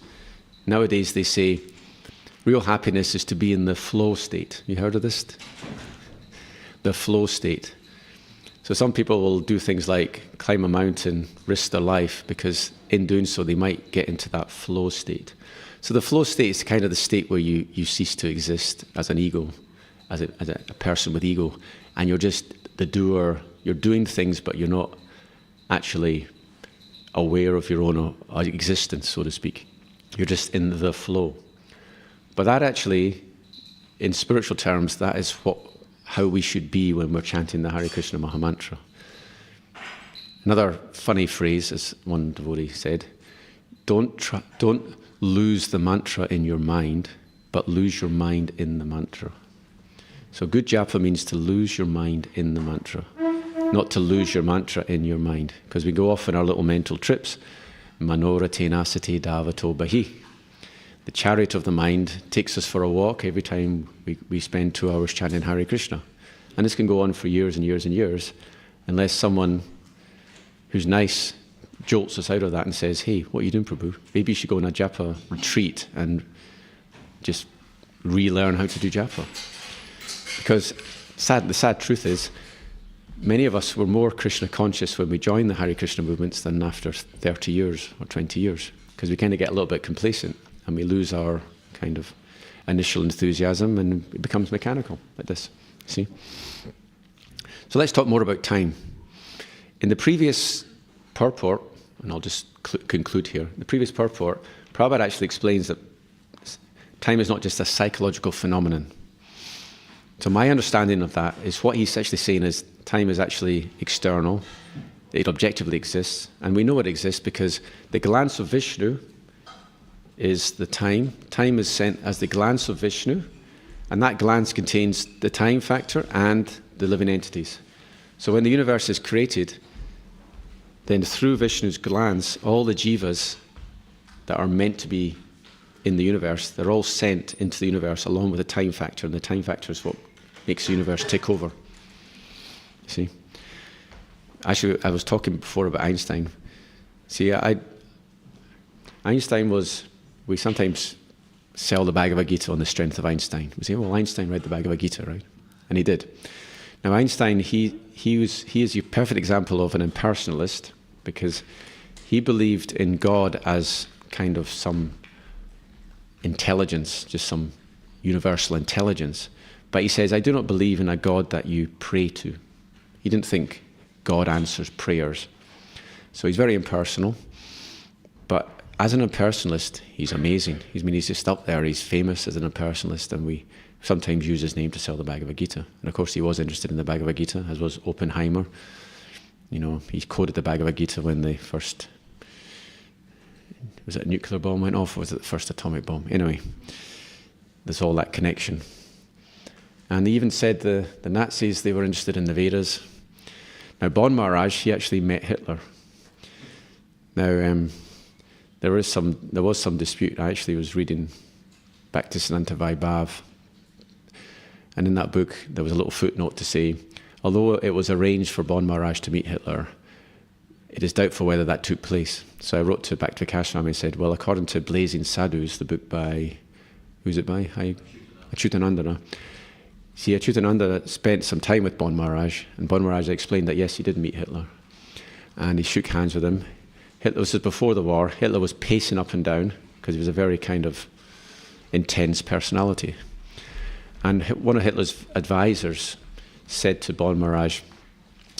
Nowadays they say, Real happiness is to be in the flow state. You heard of this? The flow state. So some people will do things like climb a mountain, risk their life, because in doing so they might get into that flow state. So the flow state is kind of the state where you cease to exist as an ego, as a person with ego, and you're just the doer. You're doing things, but you're not actually aware of your own existence, so to speak. You're just in the flow. But that actually, in spiritual terms, that is how we should be when we're chanting the Hare Krishna Mahamantra. Another funny phrase, as one devotee said, don't lose the mantra in your mind, but lose your mind in the mantra. So good japa means to lose your mind in the mantra, not to lose your mantra in your mind. Because we go off on our little mental trips. Manorate nasate davato bahi. The chariot of the mind takes us for a walk every time we spend 2 hours chanting Hare Krishna. And this can go on for years and years and years, unless someone who's nice jolts us out of that and says, hey, what are you doing, Prabhu? Maybe you should go on a japa retreat and just relearn how to do japa. Because the sad truth is, many of us were more Krishna conscious when we joined the Hare Krishna movements than after 30 years or 20 years, because we kind of get a little bit complacent and we lose our kind of initial enthusiasm and it becomes mechanical like this, see? So let's talk more about time. In the previous purport, and I'll just conclude here, the previous purport, Prabhupada actually explains that time is not just a psychological phenomenon. So my understanding of that is what he's actually saying is time is actually external, it objectively exists, and we know it exists because the glance of Vishnu is the time. Time is sent as the glance of Vishnu, and that glance contains the time factor and the living entities. So when the universe is created, then through Vishnu's glance, all the jivas that are meant to be in the universe, they're all sent into the universe along with the time factor, and the time factor is what makes the universe tick over. See? Actually, I was talking before about Einstein. See, Einstein was... We sometimes sell the Bhagavad Gita on the strength of Einstein. We say, well, Einstein read the Bhagavad Gita, right? And he did. Now, Einstein, he is a perfect example of an impersonalist because he believed in God as kind of some intelligence, just some universal intelligence. But he says, I do not believe in a God that you pray to. He didn't think God answers prayers. So he's very impersonal. But as an impersonalist, he's amazing. He's just up there. He's famous as an impersonalist, and we sometimes use his name to sell the Bhagavad Gita. And of course, he was interested in the Bhagavad Gita, as was Oppenheimer. You know, he quoted the Bhagavad Gita when the first, was it a nuclear bomb went off, or was it the first atomic bomb? Anyway, there's all that connection. And they even said the Nazis, they were interested in the Vedas. Now, Bon Maharaj, he actually met Hitler. Now, there was some dispute. I actually was reading Bhaktivedanta Vaibhav, and in that book there was a little footnote to say, although it was arranged for Bon Maharaj to meet Hitler, it is doubtful whether that took place. So I wrote to Bhaktivedanta and said, well, according to Blazing Sadhus, the book by, who's it by? Achyutananda. See, Achyutananda spent some time with Bon Maharaj, and Bon Maharaj explained that yes, he did meet Hitler, and he shook hands with him. Hitler, this was before the war. Hitler was pacing up and down because he was a very kind of intense personality. And one of Hitler's advisors said to Bon Maharaj,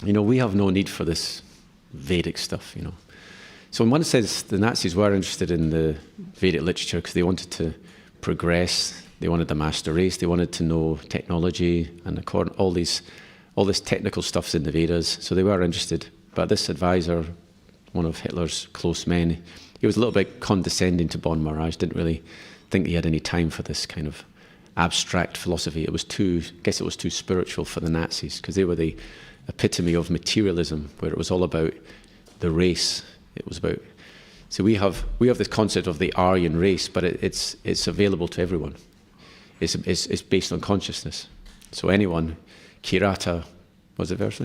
you know, we have no need for this Vedic stuff, you know. So in one sense, the Nazis were interested in the Vedic literature because they wanted to progress. They wanted the master race. They wanted to know technology and all this technical stuff's in the Vedas. So they were interested. But this advisor, one of Hitler's close men, he was a little bit condescending to Bon Maharaj, didn't really think he had any time for this kind of abstract philosophy. It was too spiritual for the Nazis, because they were the epitome of materialism, where it was all about the race. It was about, so we have this concept of the Aryan race, but it's available to everyone. It's based on consciousness. So anyone, Kirata, was it verse?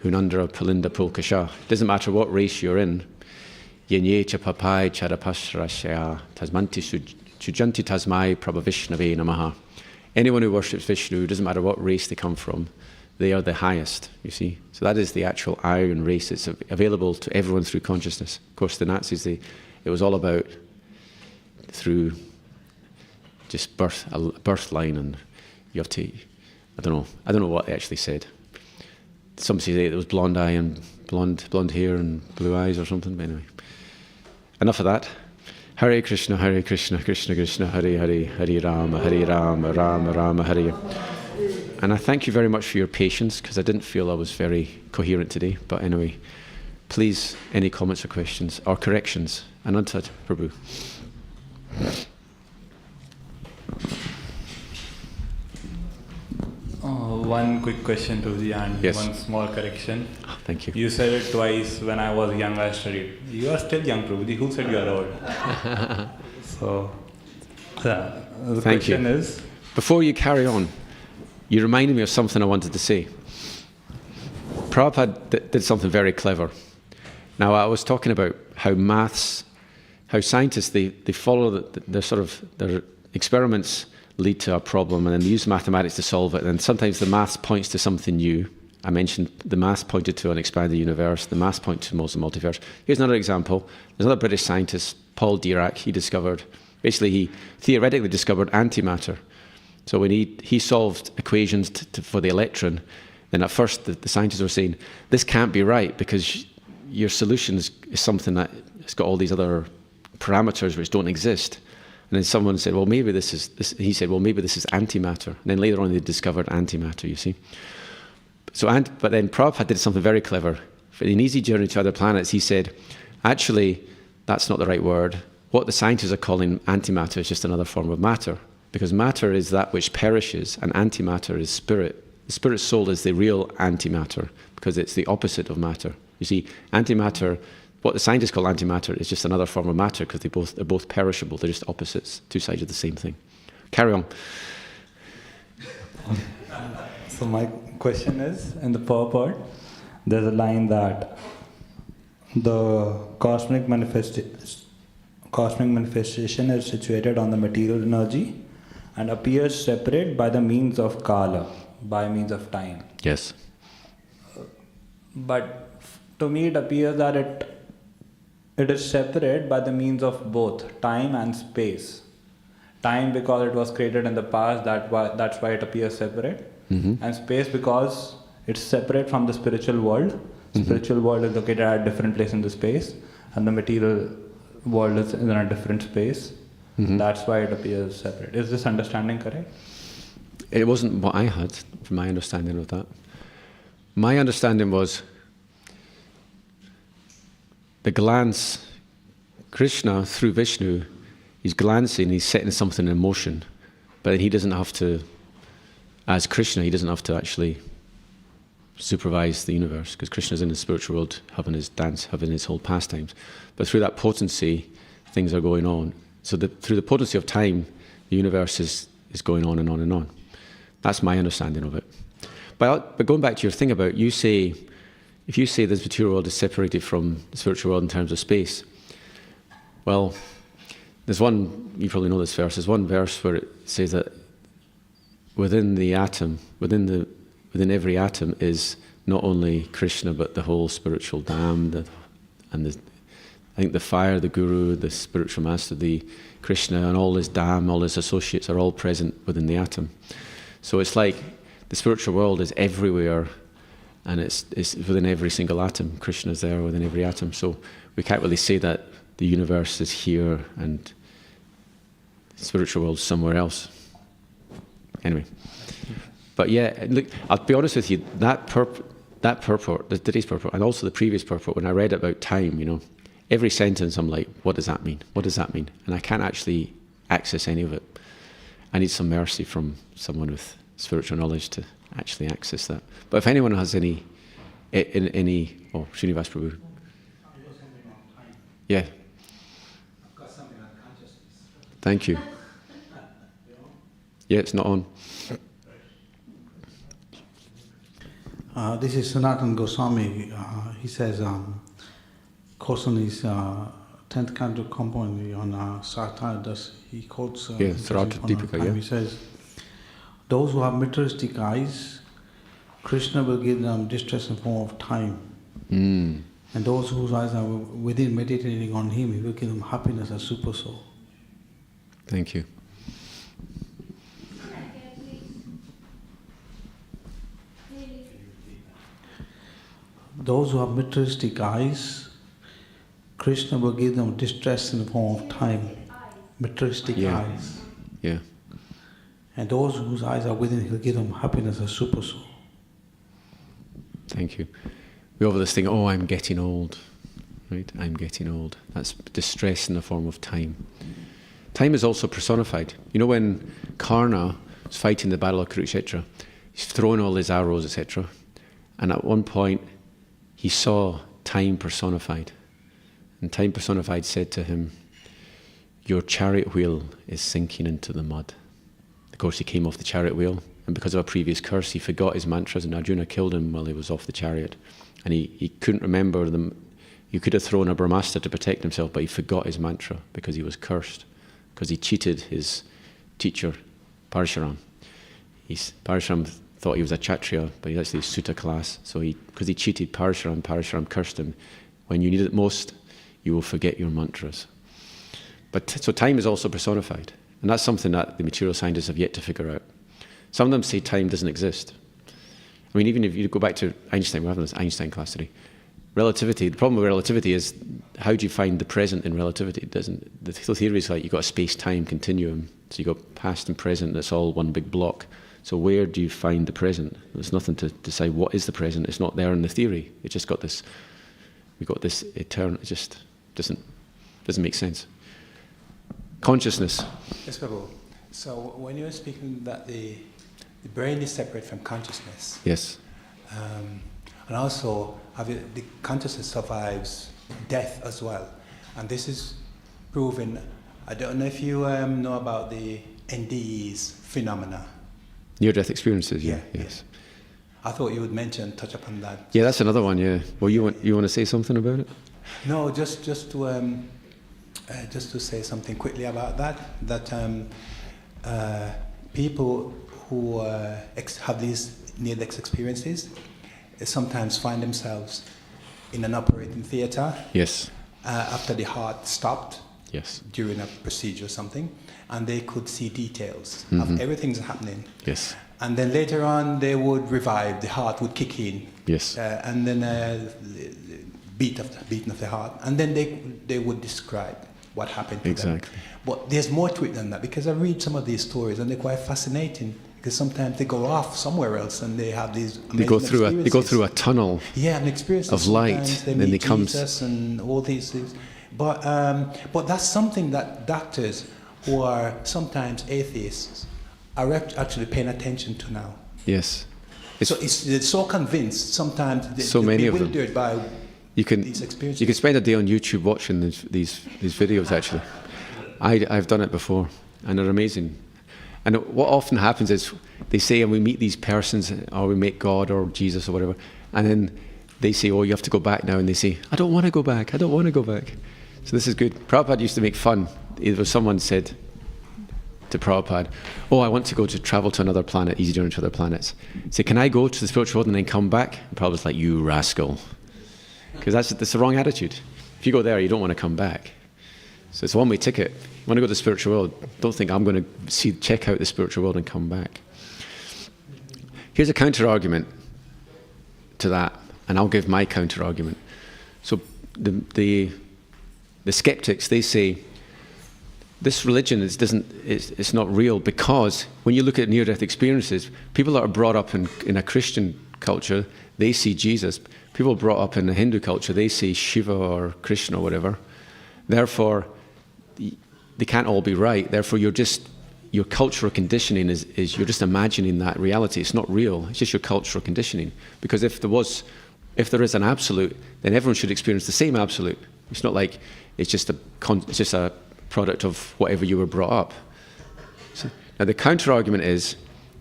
Hunandra Palinda Pulkasha. Doesn't matter what race you're in. Yenye cha papai charapasrashya tasmanti Chujanti Tasmai Prabhavishnave Namaha. Anyone who worships Vishnu, doesn't matter what race they come from, they are the highest, you see. So that is the actual iron race. It's available to everyone through consciousness. Of course, the Nazis, it was all about through just a birth line, and you have to, I don't know what they actually said. Some say it was blonde eye and blonde hair and blue eyes or something, but anyway. Enough of that. Hare Krishna, Krishna Krishna, Hare Hare, Hare Rama, Rama Rama, Hare. And I thank you very much for your patience, because I didn't feel I was very coherent today. But anyway, please, any comments or questions or corrections? Anantad Prabhu. One quick question to the and yes. One small correction. Oh, thank you. You said it twice. When I was young, I studied. You are still young, Prabhuji. Who said you are old? So, the thank question you. is... Before you carry on, you reminded me of something I wanted to say. Prabhupada did something very clever. Now, I was talking about how scientists, they follow their experiments lead to a problem, and then they use mathematics to solve it, and sometimes the maths points to something new. I mentioned the maths pointed to an expanded universe, the maths point to most of the multiverse. Here's another example. There's another British scientist, Paul Dirac. He theoretically discovered antimatter. So when he solved equations for the electron, then at first the scientists were saying, this can't be right, because your solution is something that has got all these other parameters which don't exist. And then someone said, well, maybe this is this. He said, well, maybe this is antimatter. And then later on, they discovered antimatter, you see. But then Prabhupada did something very clever. For an easy journey to other planets, he said, actually, that's not the right word. What the scientists are calling antimatter is just another form of matter. Because matter is that which perishes, and antimatter is spirit. The spirit soul is the real antimatter, because it's the opposite of matter. You see, antimatter, what the scientists call antimatter, is just another form of matter, because they're both perishable. They're just opposites, two sides of the same thing. Carry on. So my question is, in the purport, there's a line that the cosmic manifestation is situated on the material energy and appears separate by the means of kala, by means of time. Yes. But to me it appears that it is separate by the means of both time and space. Time because it was created in the past, that's why it appears separate. Mm-hmm. And space because it's separate from the spiritual world. Mm-hmm. Spiritual world is located at a different place in the space, and the material world is in a different space. Mm-hmm. That's why it appears separate. Is this understanding correct? It wasn't what I had, from my understanding of that. My understanding was the glance, Krishna through Vishnu, he's glancing, he's setting something in motion, but he doesn't have to, as Krishna, he doesn't have to actually supervise the universe, because Krishna's in the spiritual world having his dance, having his whole pastimes. But through that potency, things are going on. So through the potency of time, the universe is going on and on and on. That's my understanding of it. But going back to your thing about, if you say this material world is separated from the spiritual world in terms of space, well, there's one, you probably know this verse, there's one verse where it says that within the atom, within every atom is not only Krishna, but the whole spiritual dam, I think the fire, the guru, the spiritual master, the Krishna, and all his dam, all his associates are all present within the atom. So it's like the spiritual world is everywhere, and it's within every single atom. Krishna's there within every atom. So we can't really say that the universe is here and the spiritual world is somewhere else. Anyway. But yeah, look, I'll be honest with you, that purport, today's purport, and also the previous purport, when I read about time, every sentence I'm like, what does that mean? What does that mean? And I can't actually access any of it. I need some mercy from someone with spiritual knowledge to actually access that. But if anyone has any, Srinivas Prabhu. Yeah. I've got something on consciousness. Thank you. Yeah, it's not on. This is Sanatan Goswami. He says, question is, 10th Canto compound on Sartha, he quotes Sartha Deepika, and he says, those who have materialistic eyes, Krishna will give them distress in the form of time. Mm. And those whose eyes are within meditating on him, he will give them happiness as super soul. Thank you. Those who have materialistic eyes, Krishna will give them distress in the form of time. Materialistic eyes. Yeah. And those whose eyes are within, he'll give them happiness as super soul. Thank you. We have this thing, oh, I'm getting old. Right? I'm getting old. That's distress in the form of time. Time is also personified. You know when Karna was fighting the battle of Kurukshetra, he's throwing all his arrows, etc. And at one point, he saw time personified. And time personified said to him, your chariot wheel is sinking into the mud. Of course, he came off the chariot wheel, and because of a previous curse, he forgot his mantras, and Arjuna killed him while he was off the chariot. And he couldn't remember them. You could have thrown a Brahmastra to protect himself, but he forgot his mantra because he was cursed, because he cheated his teacher, Parashuram. Parashuram thought he was a Kshatriya, but he's actually a Sutta class. So because he cheated Parashuram, Parashuram cursed him. When you need it most, you will forget your mantras. So time is also personified. And that's something that the material scientists have yet to figure out. Some of them say time doesn't exist. I mean, even if you go back to Einstein, we're having this Einstein class today. Relativity, the problem with relativity is, how do you find the present in relativity? The theory is like you've got a space-time continuum. So you've got past and present, that's all one big block. So where do you find the present? There's nothing to decide what is the present. It's not there in the theory. It's just got this, we've got this eternal, it just doesn't make sense. Consciousness. Yes, Prabhu. So when you were speaking that the brain is separate from consciousness. Yes. And also the consciousness survives death as well. And this is proven, I don't know if you know about the NDE's phenomena. Near-death experiences, yeah. Yes. I thought you would touch upon that. Yeah, that's another one, yeah. Well, you want to say something about it? No, just to say something quickly about that. That people who have these near-death experiences sometimes find themselves in an operating theatre. Yes. After the heart stopped. Yes. During a procedure or something, and they could see details of everything's happening. Yes. And then later on, they would revive. The heart would kick in. Yes. And then beating of the heart, and then they would describe what happened to them. But there's more to it than that, because I read some of these stories and they're quite fascinating. Because sometimes they go off somewhere else and they have these amazing experiences. They go through a tunnel. Yeah, an experience of light, and then they Jesus and all these things. But that's something that doctors who are sometimes atheists are actually paying attention to now. Yes. They're so convinced sometimes so they're many bewildered of them. By these experiences. You can spend a day on YouTube watching these videos actually. I've done it before and they're amazing. And what often happens is they say, and we meet these persons, or we meet God or Jesus or whatever, and then they say, oh, you have to go back now, and they say, I don't want to go back, I don't want to go back. So this is good. Prabhupada used to make fun. Either someone said to Prabhupada, oh, I want to travel to another planet, easy journey to other planets. Say, can I go to the spiritual world and then come back? And Prabhupada's like, you rascal. Because that's the wrong attitude. If you go there, you don't want to come back. So it's a one-way ticket. You want to go to the spiritual world, don't think I'm going to check out the spiritual world and come back. Here's a counter-argument to that, and I'll give my counter-argument. So the skeptics, they say, this religion it's not real, because when you look at near-death experiences, people that are brought up in a Christian culture, they see Jesus. People brought up in a Hindu culture, they see Shiva or Krishna or whatever. Therefore, they can't all be right. Therefore, your cultural conditioning is you're just imagining that reality. It's not real. It's just your cultural conditioning. Because if there is an absolute, then everyone should experience the same absolute. It's not like it's just a product of whatever you were brought up. So, now the counter argument is,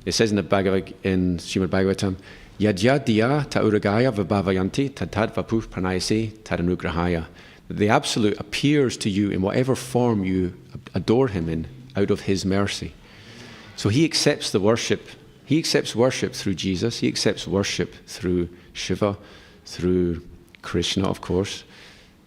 it says in Śrimad Bhāgavatam, Yadya diya ta uragaya vibhavayanti tad vapuh pranayase tad anugrahaya. The Absolute appears to you in whatever form you adore him in, out of his mercy. So he accepts the worship. He accepts worship through Jesus. He accepts worship through Shiva, through Krishna, of course,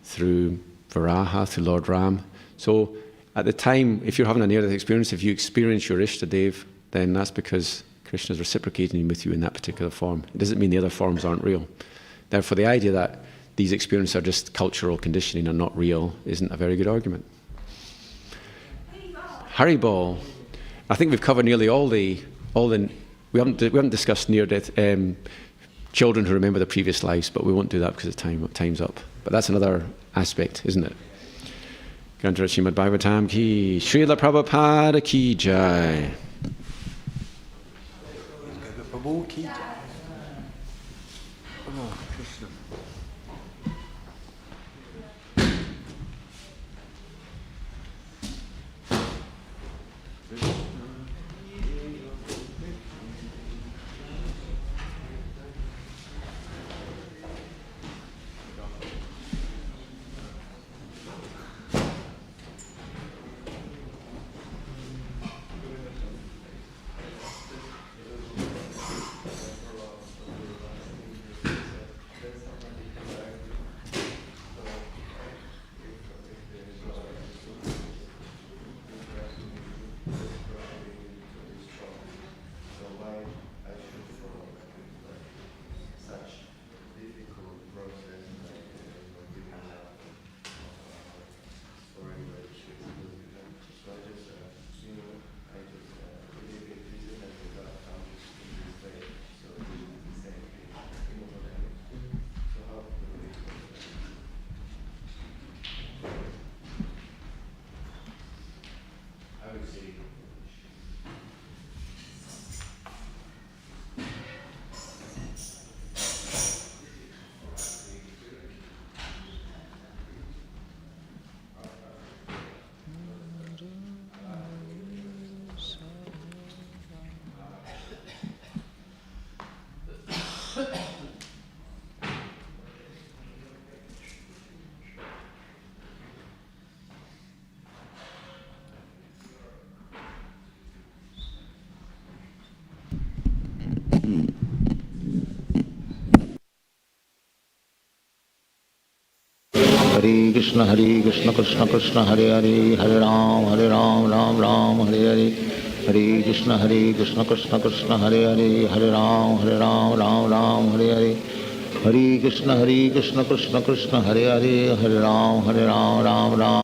through Varaha, through Lord Ram. So at the time, if you're having a near-death experience, if you experience your Ishtadev, then that's because Krishna is reciprocating with you in that particular form. It doesn't mean the other forms aren't real. Therefore, the idea that these experiences are just cultural conditioning and not real isn't a very good argument. Haribol. I think we've covered nearly all the. We haven't discussed near-death children who remember the previous lives, but we won't do that because time's up. But that's another aspect, isn't it? Canto Śrimad Bhāgavatam ki, Srila Prabhupada ki jai. Prabhu ki jai. Oh, Krishna. Hare Krishna Krishna Krishna Hare Hare, Hare Ram Ram Ram Hare Hare, Hare Krishna Krishna Krishna Hare Hare, Hare Ram Ram Hare Hare, Hare Krishna Krishna Krishna Hare Hare, Hare Ram Ram